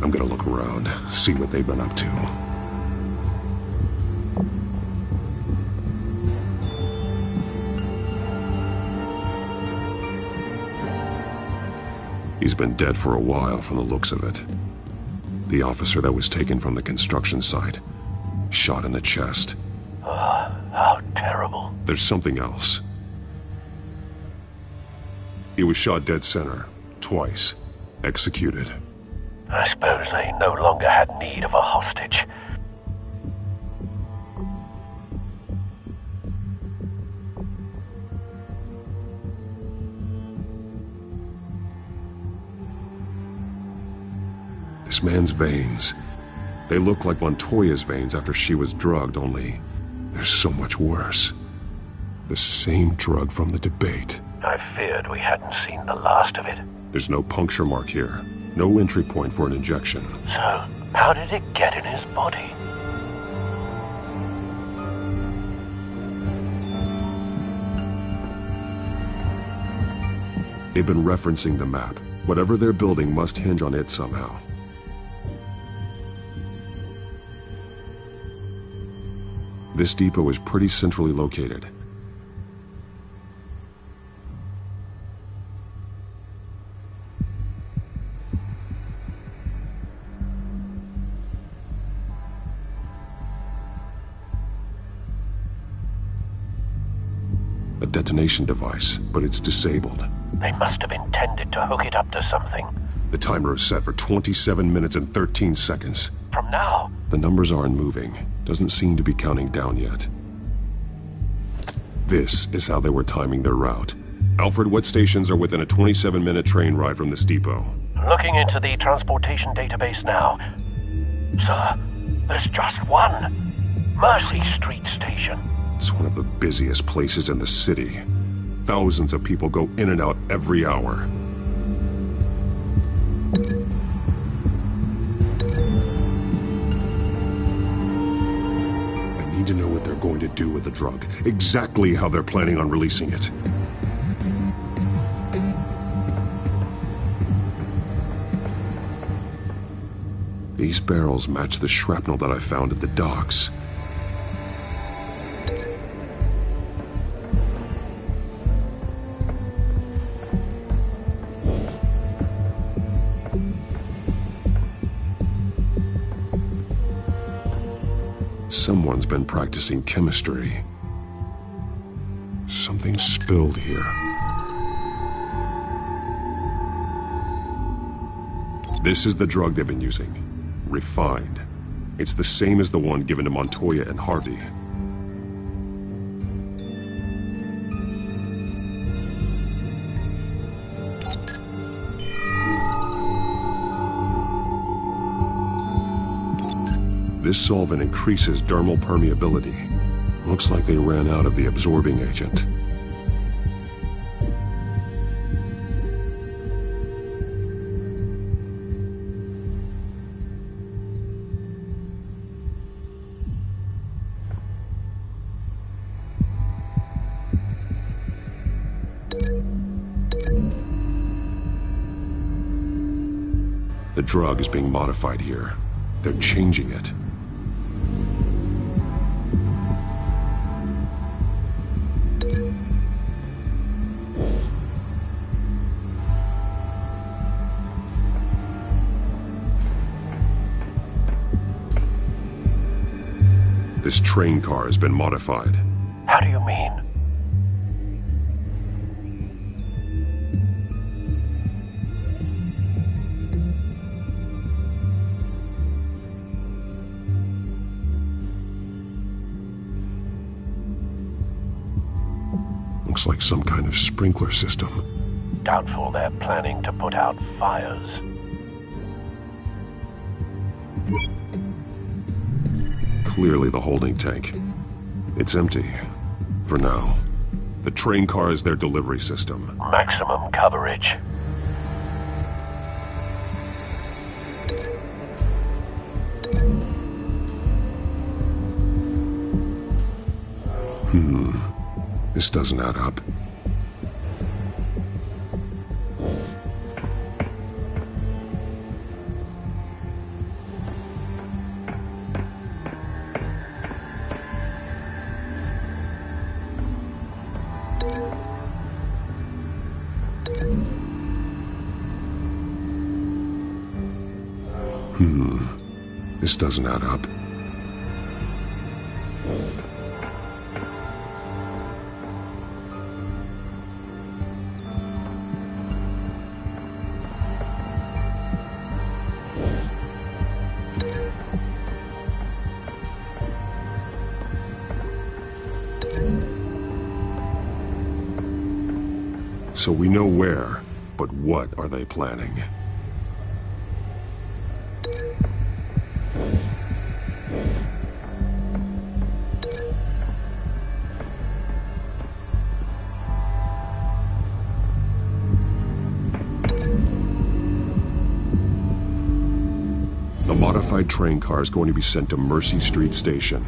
I'm gonna look around, see what they've been up to. He's been dead for a while from the looks of it. The officer that was taken from the construction site. Shot in the chest. How terrible. There's something else. He was shot dead center, twice. Executed. I suppose they no longer had need of a hostage. This man's veins. They look like Montoya's veins after she was drugged, only they're so much worse. The same drug from the debate. I feared we hadn't seen the last of it. There's no puncture mark here. No entry point for an injection. So, how did it get in his body? They've been referencing the map. Whatever they're building must hinge on it somehow. This depot is pretty centrally located. detonation device, but it's disabled. They must have intended to hook it up to something. The timer is set for 27 minutes and 13 seconds. From now? The numbers aren't moving. Doesn't seem to be counting down yet. This is how they were timing their route. Alfred, what stations are within a 27-minute train ride from this depot? Looking into the transportation database now. Sir, there's just one. Mercy Street Station. It's one of the busiest places in the city. Thousands of people go in and out every hour. I need to know what they're going to do with the drug. Exactly how they're planning on releasing it. These barrels match the shrapnel that I found at the docks. Someone's been practicing chemistry. Something spilled here. This is the drug they've been using. Refined. It's the same as the one given to Montoya and Harvey. This solvent increases dermal permeability. Looks like they ran out of the absorbing agent. The drug is being modified here. They're changing it. This train car has been modified. How do you mean? Looks like some kind of sprinkler system. Doubtful they're planning to put out fires. Clearly the holding tank. It's empty. For now. The train car is their delivery system. Maximum coverage. This doesn't add up. This doesn't add up. So we know where, but what are they planning? The modified train car is going to be sent to Mercy Street Station.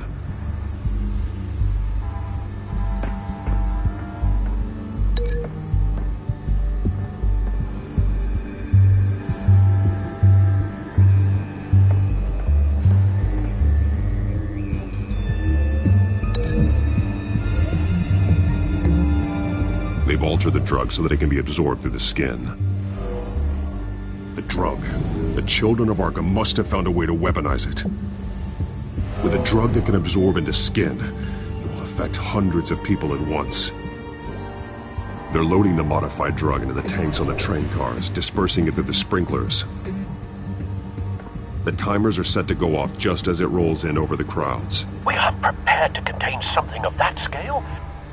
They've altered the drug so that it can be absorbed through the skin. The drug. The children of Arkham must have found a way to weaponize it. With a drug that can absorb into skin, it will affect hundreds of people at once. They're loading the modified drug into the tanks on the train cars, dispersing it through the sprinklers. The timers are set to go off just as it rolls in over the crowds. We aren't prepared to contain something of that scale.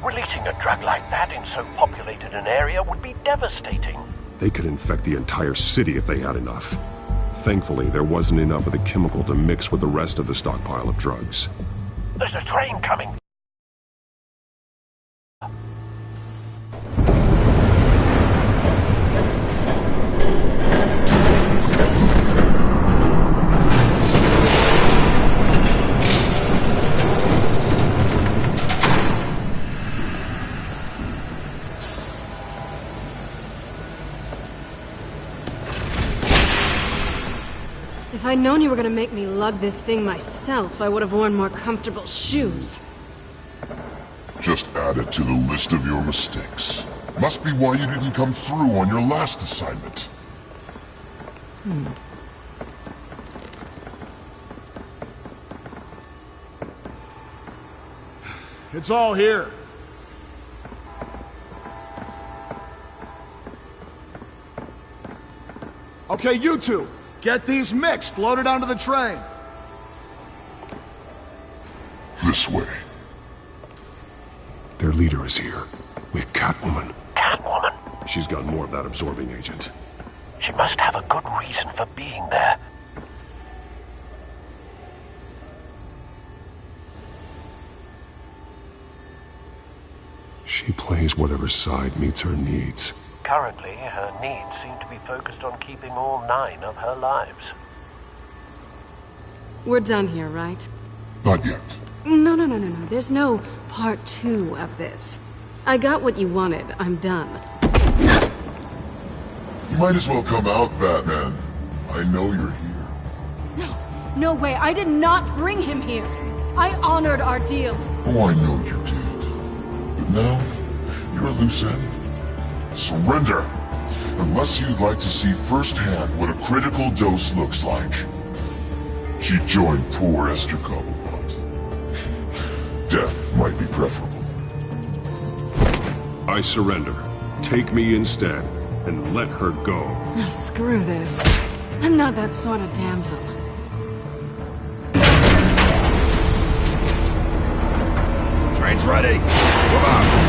Releasing a drug like that in so populated an area would be devastating. They could infect the entire city if they had enough. Thankfully, there wasn't enough of the chemical to mix with the rest of the stockpile of drugs. There's a train coming. If I'd known you were gonna make me lug this thing myself, I would have worn more comfortable shoes. Just add it to the list of your mistakes. Must be why you didn't come through on your last assignment. It's all here. Okay, you two, get these mixed, loaded onto the train. This way. Their leader is here, with Catwoman. Catwoman? She's got more of that absorbing agent. She must have a good reason for being there. She plays whatever side meets her needs. Currently, her needs seem to be focused on keeping all 9 of her lives. We're done here, right? Not yet. No. There's no part 2 of this. I got what you wanted. I'm done. You might as well come out, Batman. I know you're here. No way. I did not bring him here. I honored our deal. Oh, I know you did. But now, you're a loose end. Surrender! Unless you'd like to see firsthand what a critical dose looks like. She joined poor Esther Cobblepot. Death might be preferable. I surrender. Take me instead, and let her go. Oh, screw this. I'm not that sort of damsel. Train's ready! Move out!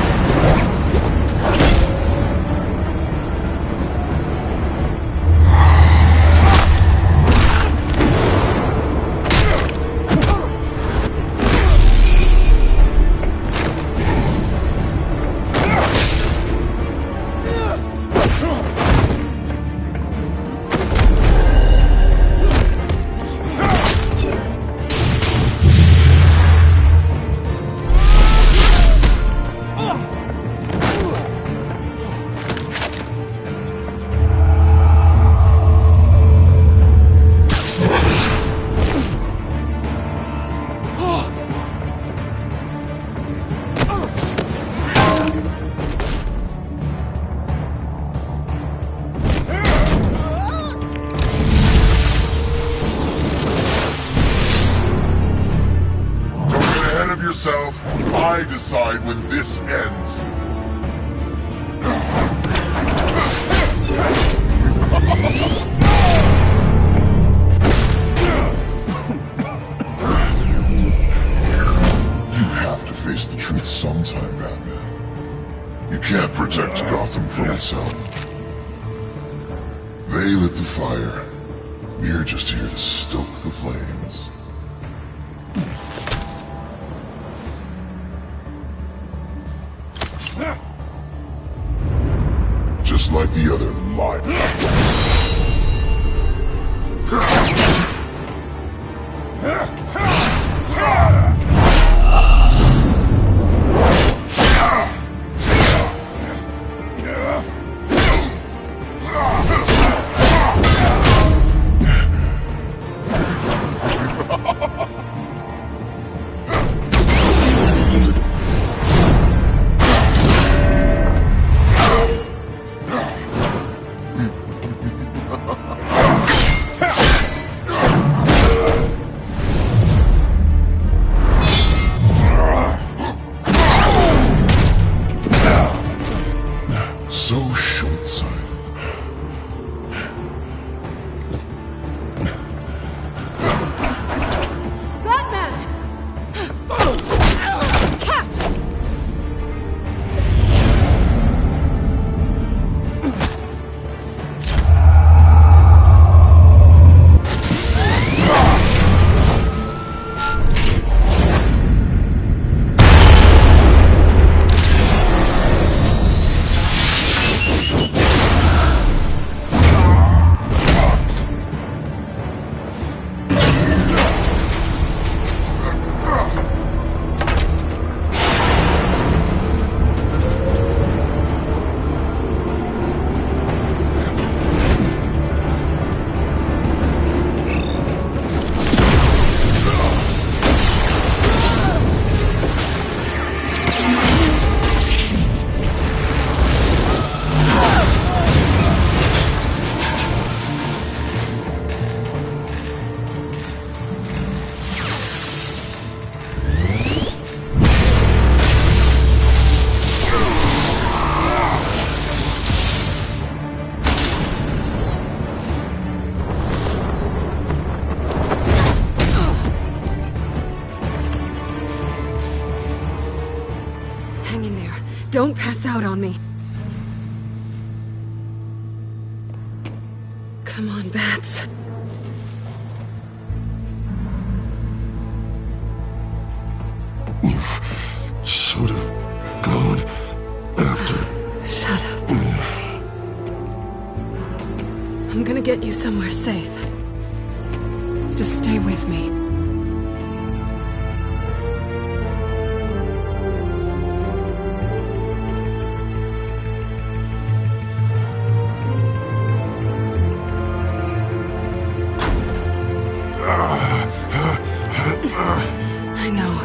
I decide when this ends. You have to face the truth sometime, Batman. You can't protect Gotham from itself. They lit the fire. We're just here to stoke the flames. Just like the other liars. You should, son. Hang in there. Don't pass out on me. Come on, Bats. You should have gone after. Shut up. I'm gonna get you somewhere safe. Just stay with me. I know.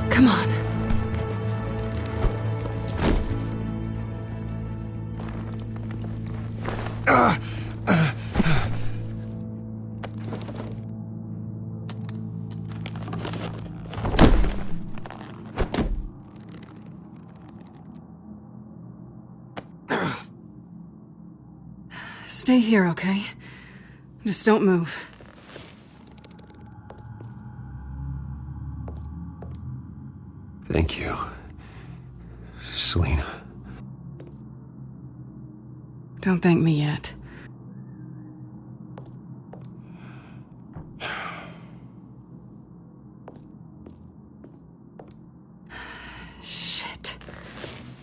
Come on. Stay here, okay? Just don't move. Thank you, Selina. Don't thank me yet. Shit.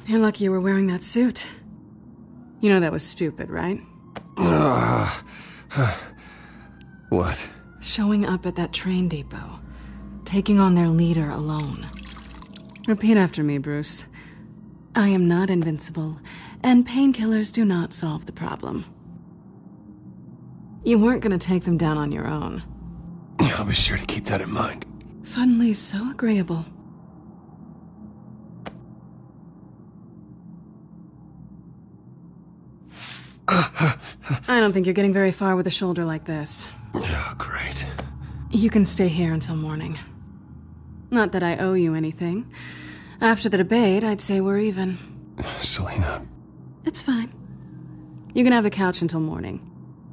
You're lucky you were wearing that suit. You know that was stupid, right? What? Showing up at that train depot. Taking on their leader alone. Repeat after me, Bruce. I am not invincible, and painkillers do not solve the problem. You weren't gonna take them down on your own. I'll be sure to keep that in mind. Suddenly so agreeable. I don't think you're getting very far with a shoulder like this. Oh, great. You can stay here until morning. Not that I owe you anything. After the debate, I'd say we're even. Selina. It's fine. You can have the couch until morning.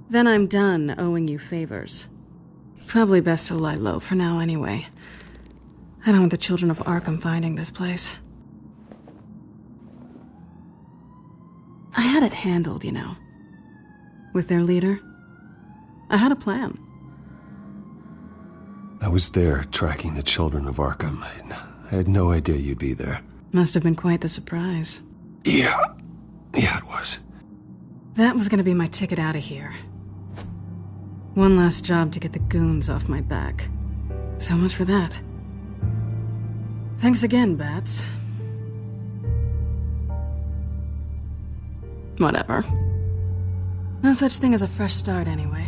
Then I'm done owing you favors. Probably best to lie low for now anyway. I don't want the children of Arkham finding this place. I had it handled, you know. With their leader. I had a plan. I was there tracking the children of Arkham. I had no idea you'd be there. Must have been quite the surprise. Yeah, it was. That was gonna be my ticket out of here. One last job to get the goons off my back. So much for that. Thanks again, Bats. Whatever. No such thing as a fresh start, anyway.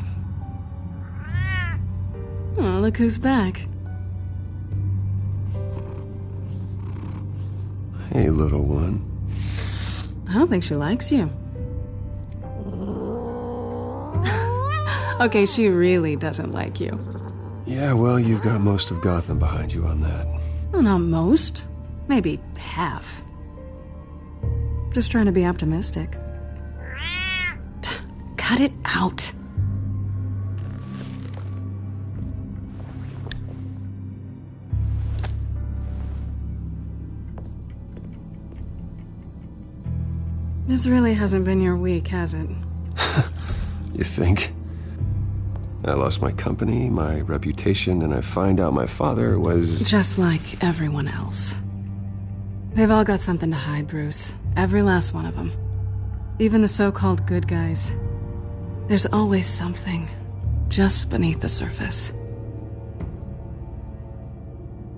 Oh, look who's back. Hey, little one. I don't think she likes you. Okay, she really doesn't like you. Yeah, well, you've got most of Gotham behind you on that. Well, not most. Maybe half. Just trying to be optimistic. cut it out. This really hasn't been your week, has it? You think? I lost my company, my reputation, and I find out my father was... Just like everyone else. They've all got something to hide, Bruce. Every last one of them. Even the so-called good guys. There's always something just beneath the surface.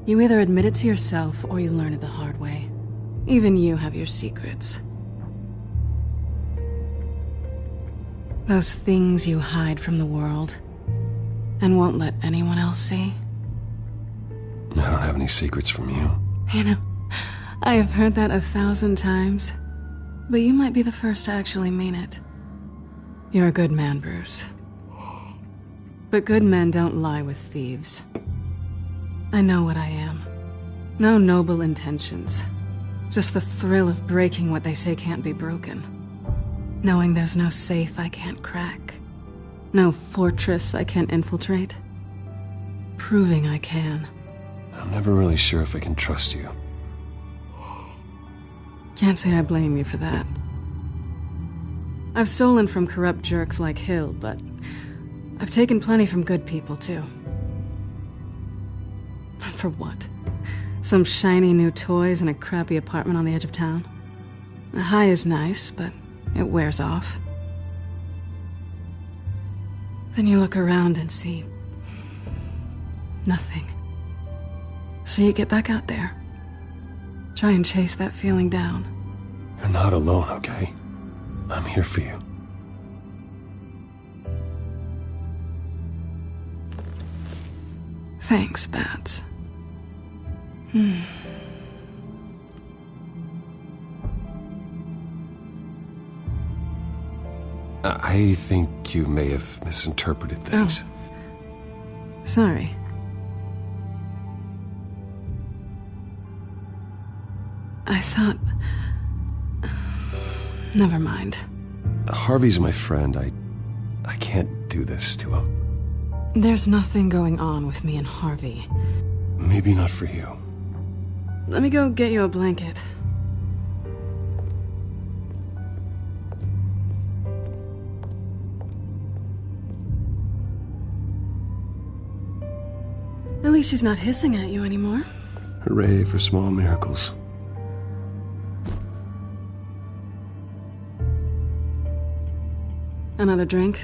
You either admit it to yourself or you learn it the hard way. Even you have your secrets. Those things you hide from the world and won't let anyone else see. I don't have any secrets from you. You know, I have heard that 1,000 times, but you might be the first to actually mean it. You're a good man, Bruce. But good men don't lie with thieves. I know what I am. No noble intentions. Just the thrill of breaking what they say can't be broken. Knowing there's no safe I can't crack. No fortress I can't infiltrate. Proving I can. I'm never really sure if I can trust you. Can't say I blame you for that. I've stolen from corrupt jerks like Hill, but I've taken plenty from good people, too. For what? Some shiny new toys and a crappy apartment on the edge of town? The high is nice, but it wears off. Then you look around and see nothing. So you get back out there. Try and chase that feeling down. You're not alone, okay? I'm here for you. Thanks, Bats. I think you may have misinterpreted things. Oh. Sorry. I thought... Never mind. Harvey's my friend. I can't do this to him. There's nothing going on with me and Harvey. Maybe not for you. Let me go get you a blanket. At least she's not hissing at you anymore. Hooray for small miracles. Another drink?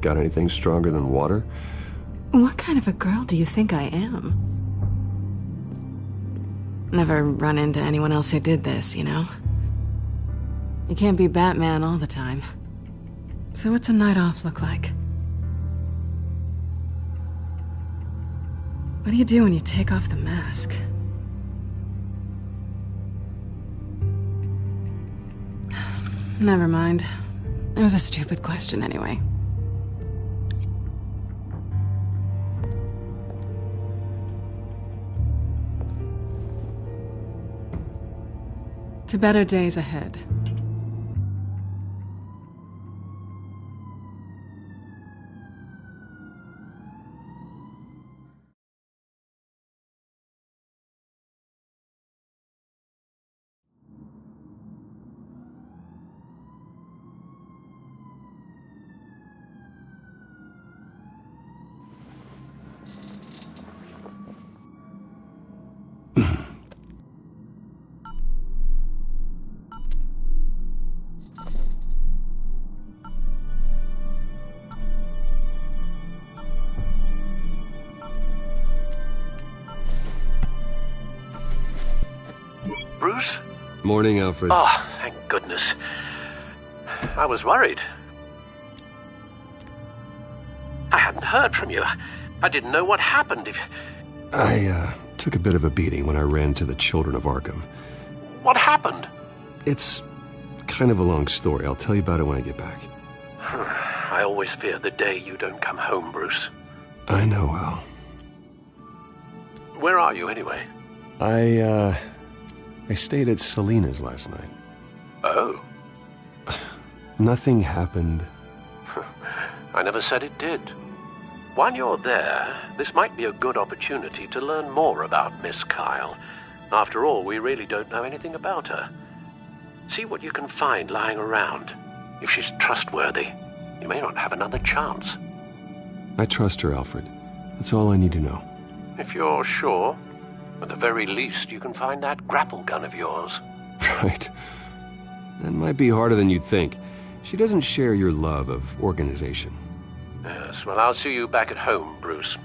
Got anything stronger than water? What kind of a girl do you think I am? Never run into anyone else who did this, you know? You can't be Batman all the time. So what's a night off look like? What do you do when you take off the mask? Never mind. It was a stupid question anyway. To better days ahead. Bruce? Morning, Alfred. Oh, thank goodness. I was worried. I hadn't heard from you. I didn't know what happened. I took a bit of a beating when I ran to the Children of Arkham. What happened? It's kind of a long story. I'll tell you about it when I get back. I always fear the day you don't come home, Bruce. I know, Al. Where are you, anyway? I stayed at Selina's last night. Oh. Nothing happened. I never said it did. While you're there, this might be a good opportunity to learn more about Miss Kyle. After all, we really don't know anything about her. See what you can find lying around. If she's trustworthy, you may not have another chance. I trust her, Alfred. That's all I need to know. If you're sure, at the very least, you can find that grapple gun of yours. Right. That might be harder than you'd think. She doesn't share your love of organization. Yes, well, I'll see you back at home, Bruce.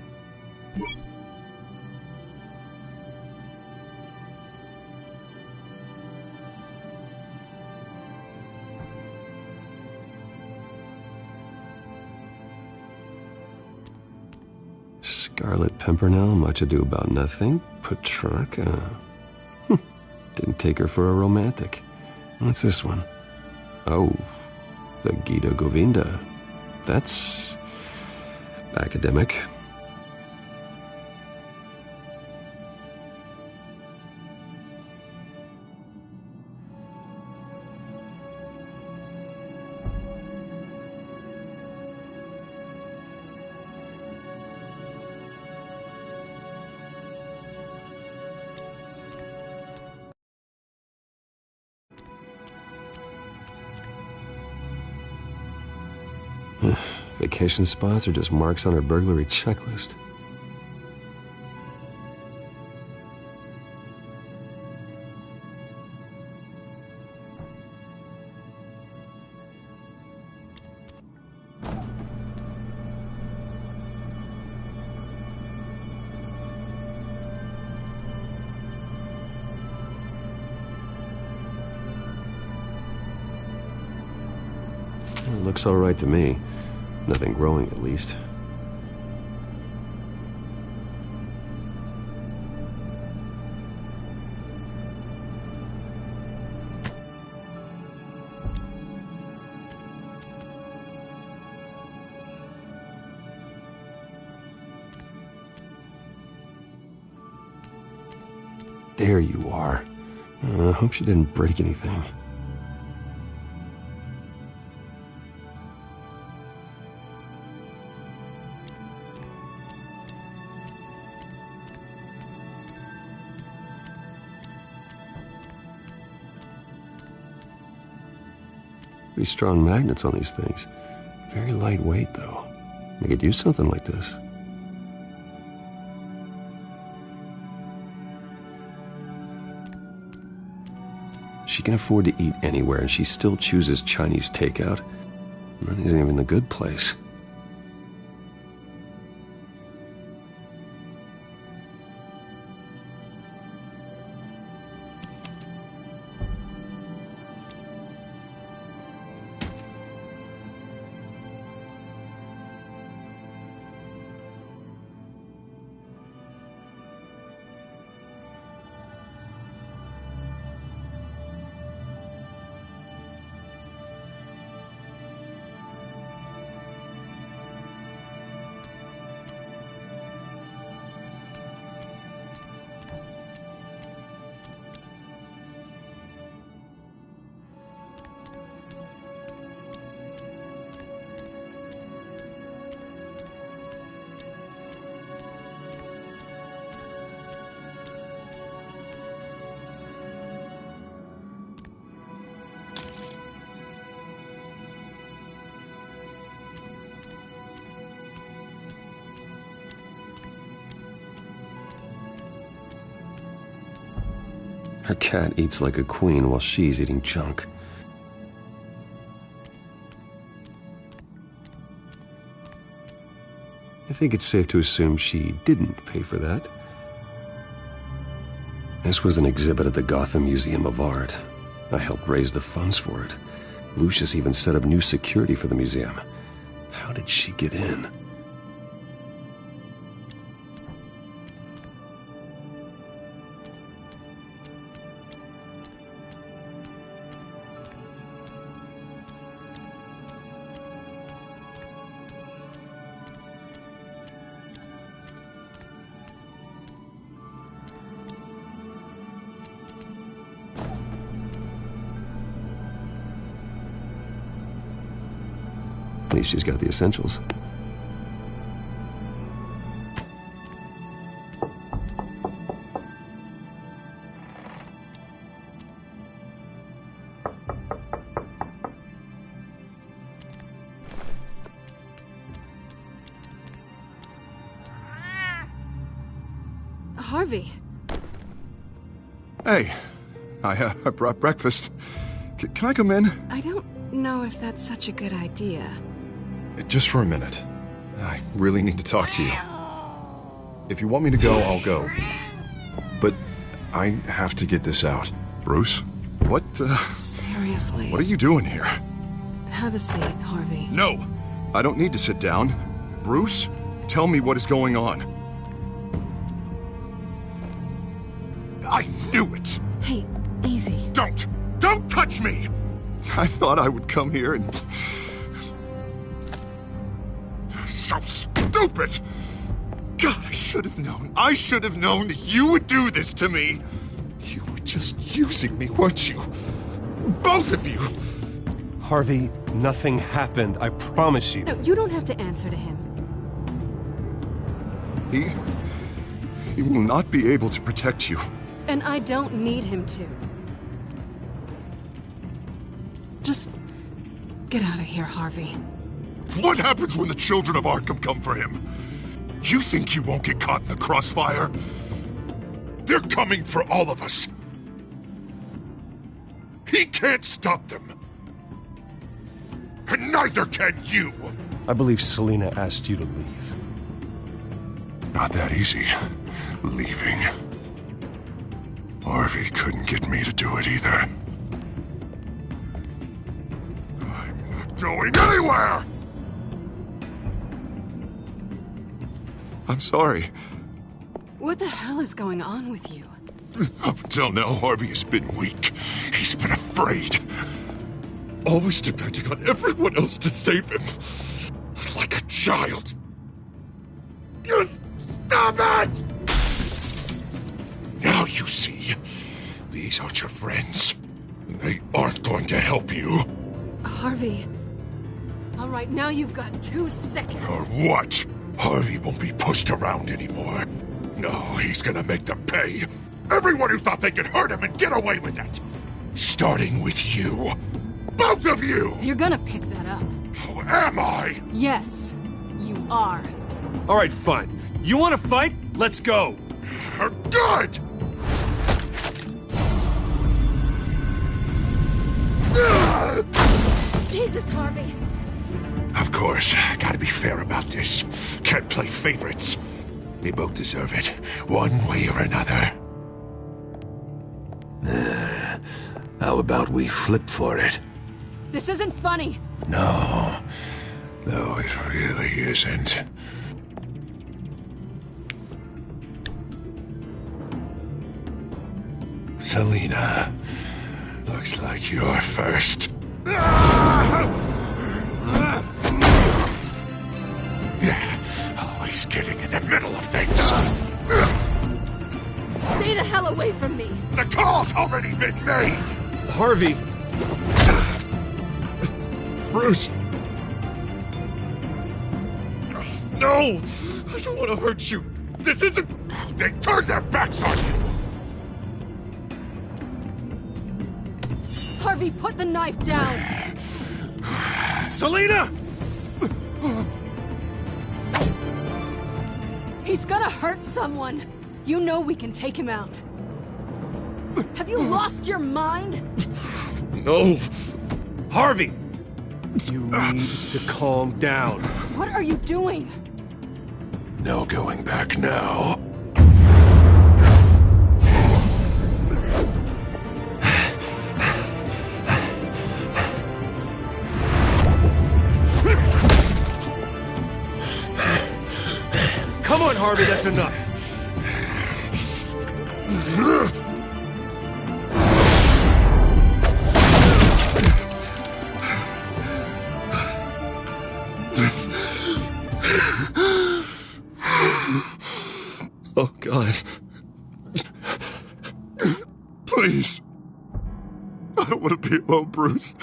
Scarlet Pimpernel, much ado about nothing. Petrarca. Didn't take her for a romantic. What's this one? Oh, the Gita Govinda. That's academic. Vacation spots are just marks on her burglary checklist. It looks all right to me. Nothing growing, at least. There you are. I hope she didn't break anything. Pretty strong magnets on these things. Very lightweight, though. I could use something like this. She can afford to eat anywhere, and she still chooses Chinese takeout. And that isn't even the good place. Her cat eats like a queen while she's eating junk. I think it's safe to assume she didn't pay for that. This was an exhibit at the Gotham Museum of Art. I helped raise the funds for it. Lucius even set up new security for the museum. How did she get in? At least she's got the essentials. Harvey. Hey, I brought breakfast. Can I come in? I don't know if that's such a good idea. Just for a minute. I really need to talk to you. If you want me to go, I'll go. But I have to get this out. Bruce? What, Seriously. What are you doing here? Have a seat, Harvey. No! I don't need to sit down. Bruce, tell me what is going on. I knew it! Hey, easy. Don't touch me! I thought I would come here and... So stupid! God, I should have known. I should have known that you would do this to me. You were just using me, weren't you? Both of you! Harvey, nothing happened. I promise you. No, you don't have to answer to him. He will not be able to protect you. And I don't need him to. Just get out of here, Harvey. What happens when the children of Arkham come for him? You think you won't get caught in the crossfire? They're coming for all of us. He can't stop them. And neither can you. I believe Selina asked you to leave. Not that easy. Leaving. Harvey couldn't get me to do it either. I'm not going anywhere! I'm sorry. What the hell is going on with you? Up until now, Harvey has been weak. He's been afraid. Always depending on everyone else to save him. Like a child. You stop it! Now you see, these aren't your friends. And they aren't going to help you. Harvey. All right, now you've got 2 seconds. Or what? Harvey won't be pushed around anymore. No, he's gonna make them pay. Everyone who thought they could hurt him and get away with it. Starting with you. Both of you! You're gonna pick that up. How am I? Yes, you are. All right, fine. You want to fight? Let's go. Good! Jesus, Harvey. Of course, gotta be fair about this. Can't play favorites. They both deserve it, one way or another. How about we flip for it? This isn't funny. No, it really isn't. Selina, looks like you're first. Always getting in the middle of things. Stay the hell away from me. The call's already been made. Harvey. Bruce. No! I don't want to hurt you. This isn't... They turned their backs on you. Harvey, put the knife down. Selina! He's gonna hurt someone. You know we can take him out. Have you lost your mind? No. Harvey! You need to calm down. What are you doing? No going back now. Come on, Harvey, that's enough. Oh, God. Please. I don't want to be alone, Bruce.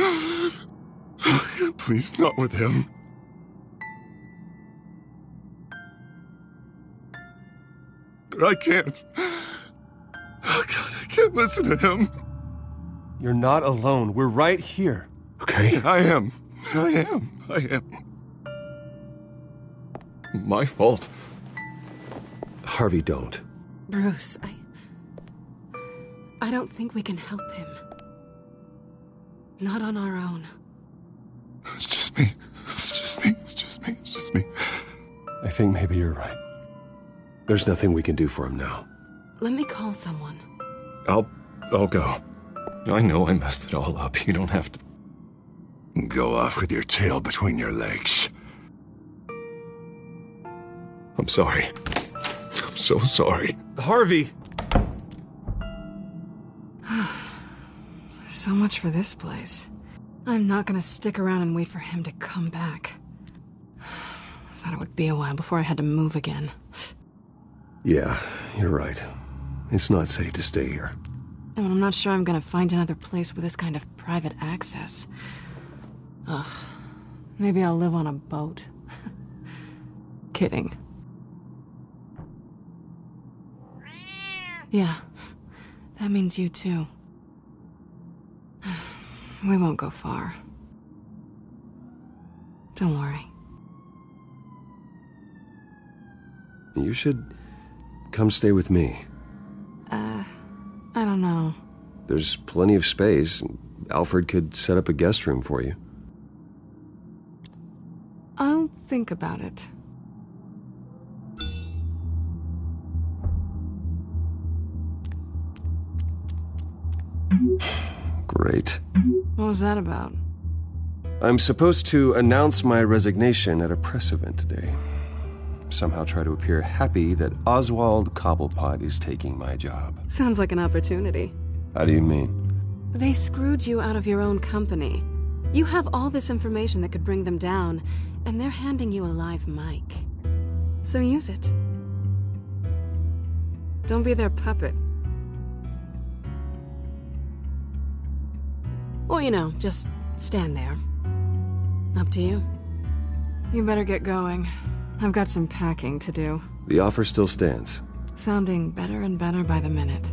Please, not with him. but I can't. Oh, God, I can't listen to him. You're not alone. We're right here. Okay? I am. My fault. Harvey, don't. Bruce, I don't think we can help him. Not on our own. It's just me. I think maybe you're right. There's nothing we can do for him now. Let me call someone. I'll go. I know I messed it all up. You don't have to go off with your tail between your legs. I'm sorry. I'm so sorry. Harvey! So much for this place. I'm not gonna stick around and wait for him to come back. Thought it would be a while before I had to move again. Yeah, you're right. It's not safe to stay here. And I'm not sure I'm gonna find another place with this kind of private access. Ugh. Maybe I'll live on a boat. Kidding. Yeah. That means you too. We won't go far. Don't worry. You should come stay with me. I don't know. There's plenty of space. Alfred could set up a guest room for you. I'll think about it. Great. What was that about? I'm supposed to announce my resignation at a press event today. Somehow try to appear happy that Oswald Cobblepot is taking my job. Sounds like an opportunity. How do you mean? They screwed you out of your own company. You have all this information that could bring them down, and they're handing you a live mic. So use it. Don't be their puppet. Or, just stand there. Up to you. You better get going. I've got some packing to do. The offer still stands. Sounding better and better by the minute.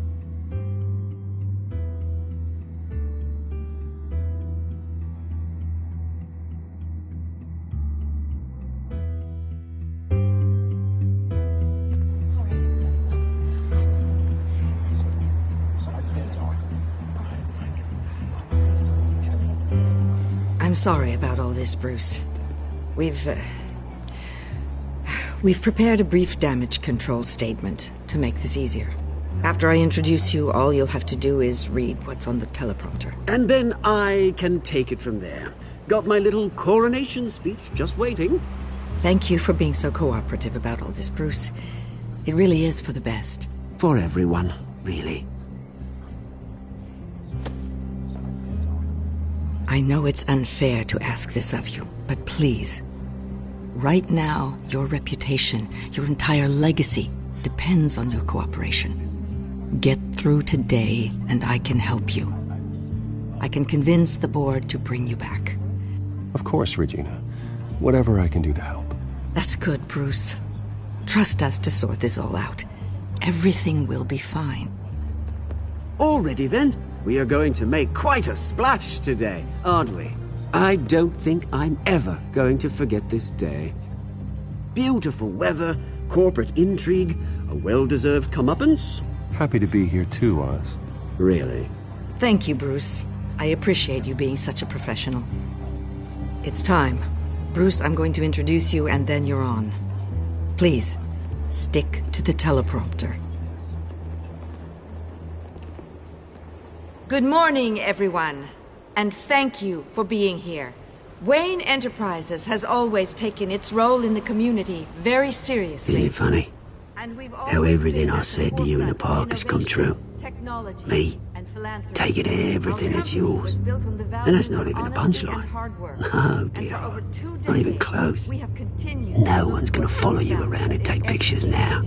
I'm sorry about all this, Bruce. We've prepared a brief damage control statement to make this easier. After I introduce you, all you'll have to do is read what's on the teleprompter. And then I can take it from there. Got my little coronation speech just waiting. Thank you for being so cooperative about all this, Bruce. It really is for the best. For everyone, really. I know it's unfair to ask this of you, but please. Right now, your reputation, your entire legacy, depends on your cooperation. Get through today, and I can help you. I can convince the board to bring you back. Of course, Regina. Whatever I can do to help. That's good, Bruce. Trust us to sort this all out. Everything will be fine. Already then? We are going to make quite a splash today, aren't we? I don't think I'm ever going to forget this day. Beautiful weather, corporate intrigue, a well-deserved comeuppance. Happy to be here too, Oz. Really? Thank you, Bruce. I appreciate you being such a professional. It's time. Bruce, I'm going to introduce you and then you're on. Please, stick to the teleprompter. Good morning, everyone, and thank you for being here. Wayne Enterprises has always taken its role in the community very seriously. Isn't it funny how everything I said to you in the park has come true? Me, taking everything that's yours. And that's not even a punchline. No, dear, not even close. No one's gonna follow you around and take pictures now.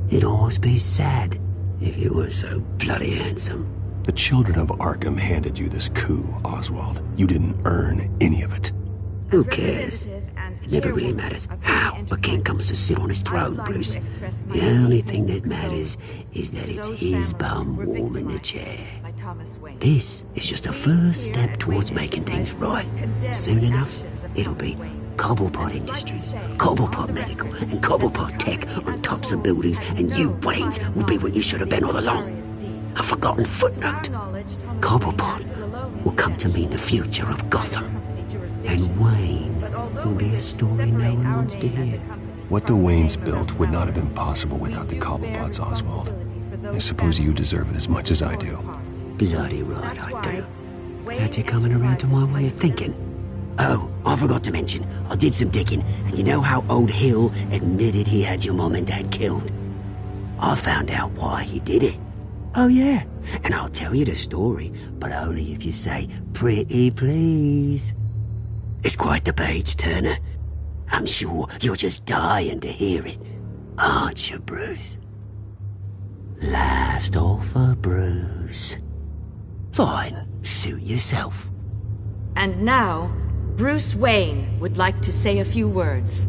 It'd almost be sad if you were so bloody handsome. The children of Arkham handed you this coup, Oswald. You didn't earn any of it. Who cares? It never really matters how a king comes to sit on his throne, Bruce. The only thing that matters is that it's his bum warming the chair. This is just a first step towards making things right. Soon enough, it'll be Cobblepot Industries, Cobblepot Medical, and Cobblepot Tech on tops of buildings, and you, Waynes, will be what you should have been all along. A forgotten footnote. Cobblepot will come to mean the future of Gotham. And Wayne will be a story no one wants to hear. What the Waynes built would not have been possible without the Cobblepots, Oswald. I suppose you deserve it as much as I do. Bloody right I do. Glad you're coming around to my way of thinking. Oh, I forgot to mention, I did some digging, and you know how old Hill admitted he had your mom and dad killed? I found out why he did it. Oh yeah, and I'll tell you the story, but only if you say, pretty please. It's quite the page turner. I'm sure you're just dying to hear it, aren't you, Bruce? Last offer, Bruce. Fine, suit yourself. And now, Bruce Wayne would like to say a few words.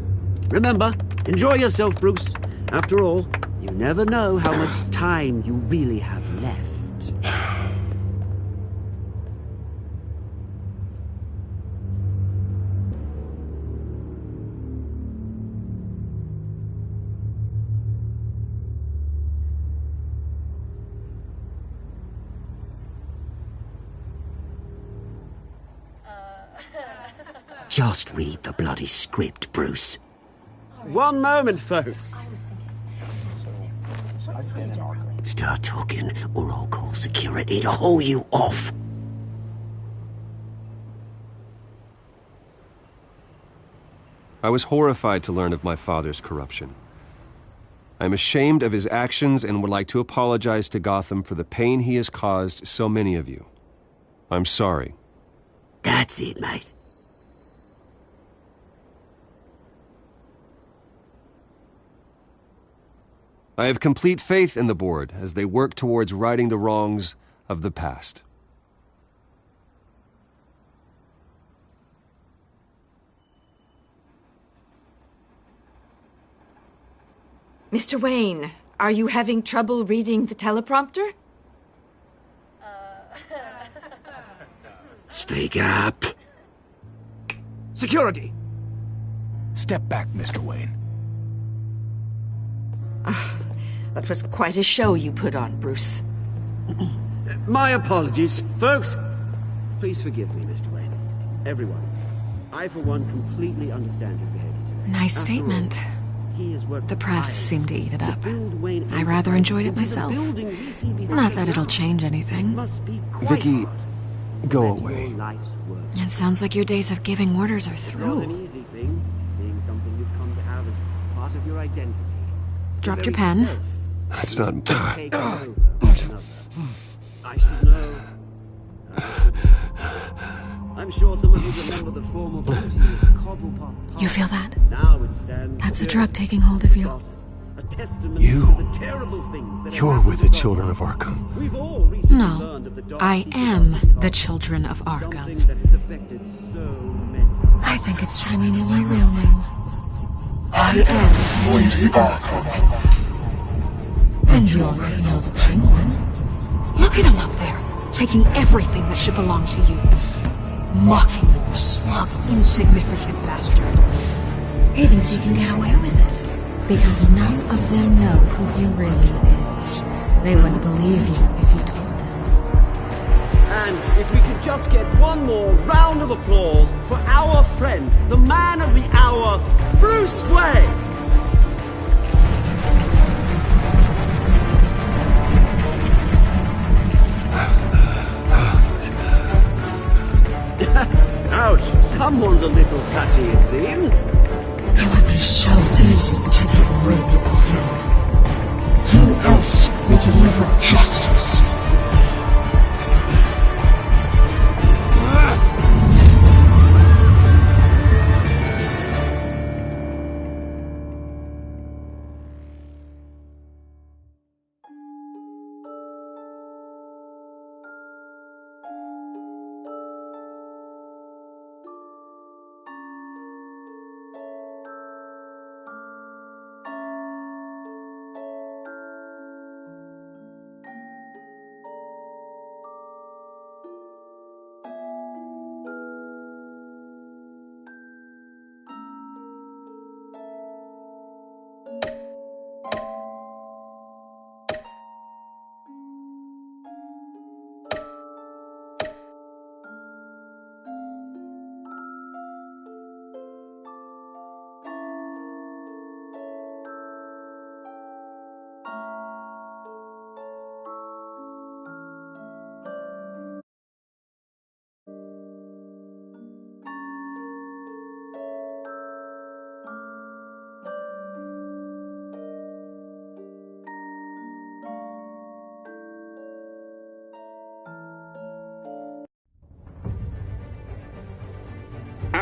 Remember, enjoy yourself, Bruce. After all, you never know how much time you really have left. Just read the bloody script, Bruce. One moment, folks. Start talking, or I'll call security to haul you off. I was horrified to learn of my father's corruption. I'm ashamed of his actions and would like to apologize to Gotham for the pain he has caused so many of you. I'm sorry. That's it, mate. I have complete faith in the board as they work towards righting the wrongs of the past. Mr. Wayne, are you having trouble reading the teleprompter? Speak up. Security! Step back, Mr. Wayne. That was quite a show you put on, Bruce. My apologies, folks. Please forgive me, Mr. Wayne. Everyone. I, for one, completely understand his behavior today. Nice statement. The press seemed to eat it up. I rather enjoyed it myself. Not that it'll change anything. Vicky, go away. It sounds like your days of giving orders are through. An easy thing, seeing something you've come to have as part of your identity. Dropped your pen. That's not... I should know. I'm sure some of you remember the former beauty of Cobblepot. You feel that? Now it stands. That's the drug taking hold of you. A testament to the terrible things that You're with the children of Arkham. We've all recently No, learned of the dark I am the children of something Arkham. that has affected so many. I think it's time you knew my real name. I am Lady Arkham. And you already know the Penguin. Look at him up there, taking everything that should belong to you. Mocking you, smug, insignificant bastard. He thinks he can get away with it. Because none of them know who he really is. They wouldn't believe you if you told them. And if we could just get one more round of applause for our friend, the man of the hour, Bruce Wayne! Ouch, someone's a little touchy, it seems. It would be so easy to get rid of him. Who else will deliver justice?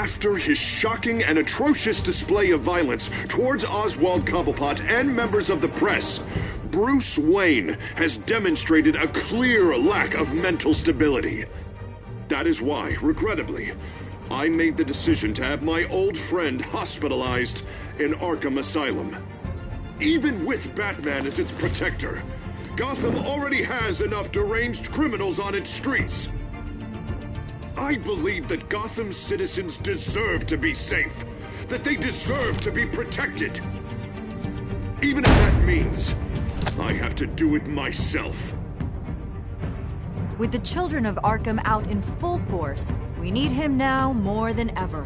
After his shocking and atrocious display of violence towards Oswald Cobblepot and members of the press, Bruce Wayne has demonstrated a clear lack of mental stability. That is why, regrettably, I made the decision to have my old friend hospitalized in Arkham Asylum. Even with Batman as its protector, Gotham already has enough deranged criminals on its streets. I believe that Gotham's citizens deserve to be safe, that they deserve to be protected. Even if that means I have to do it myself. With the children of Arkham out in full force, we need him now more than ever.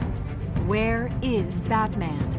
Where is Batman?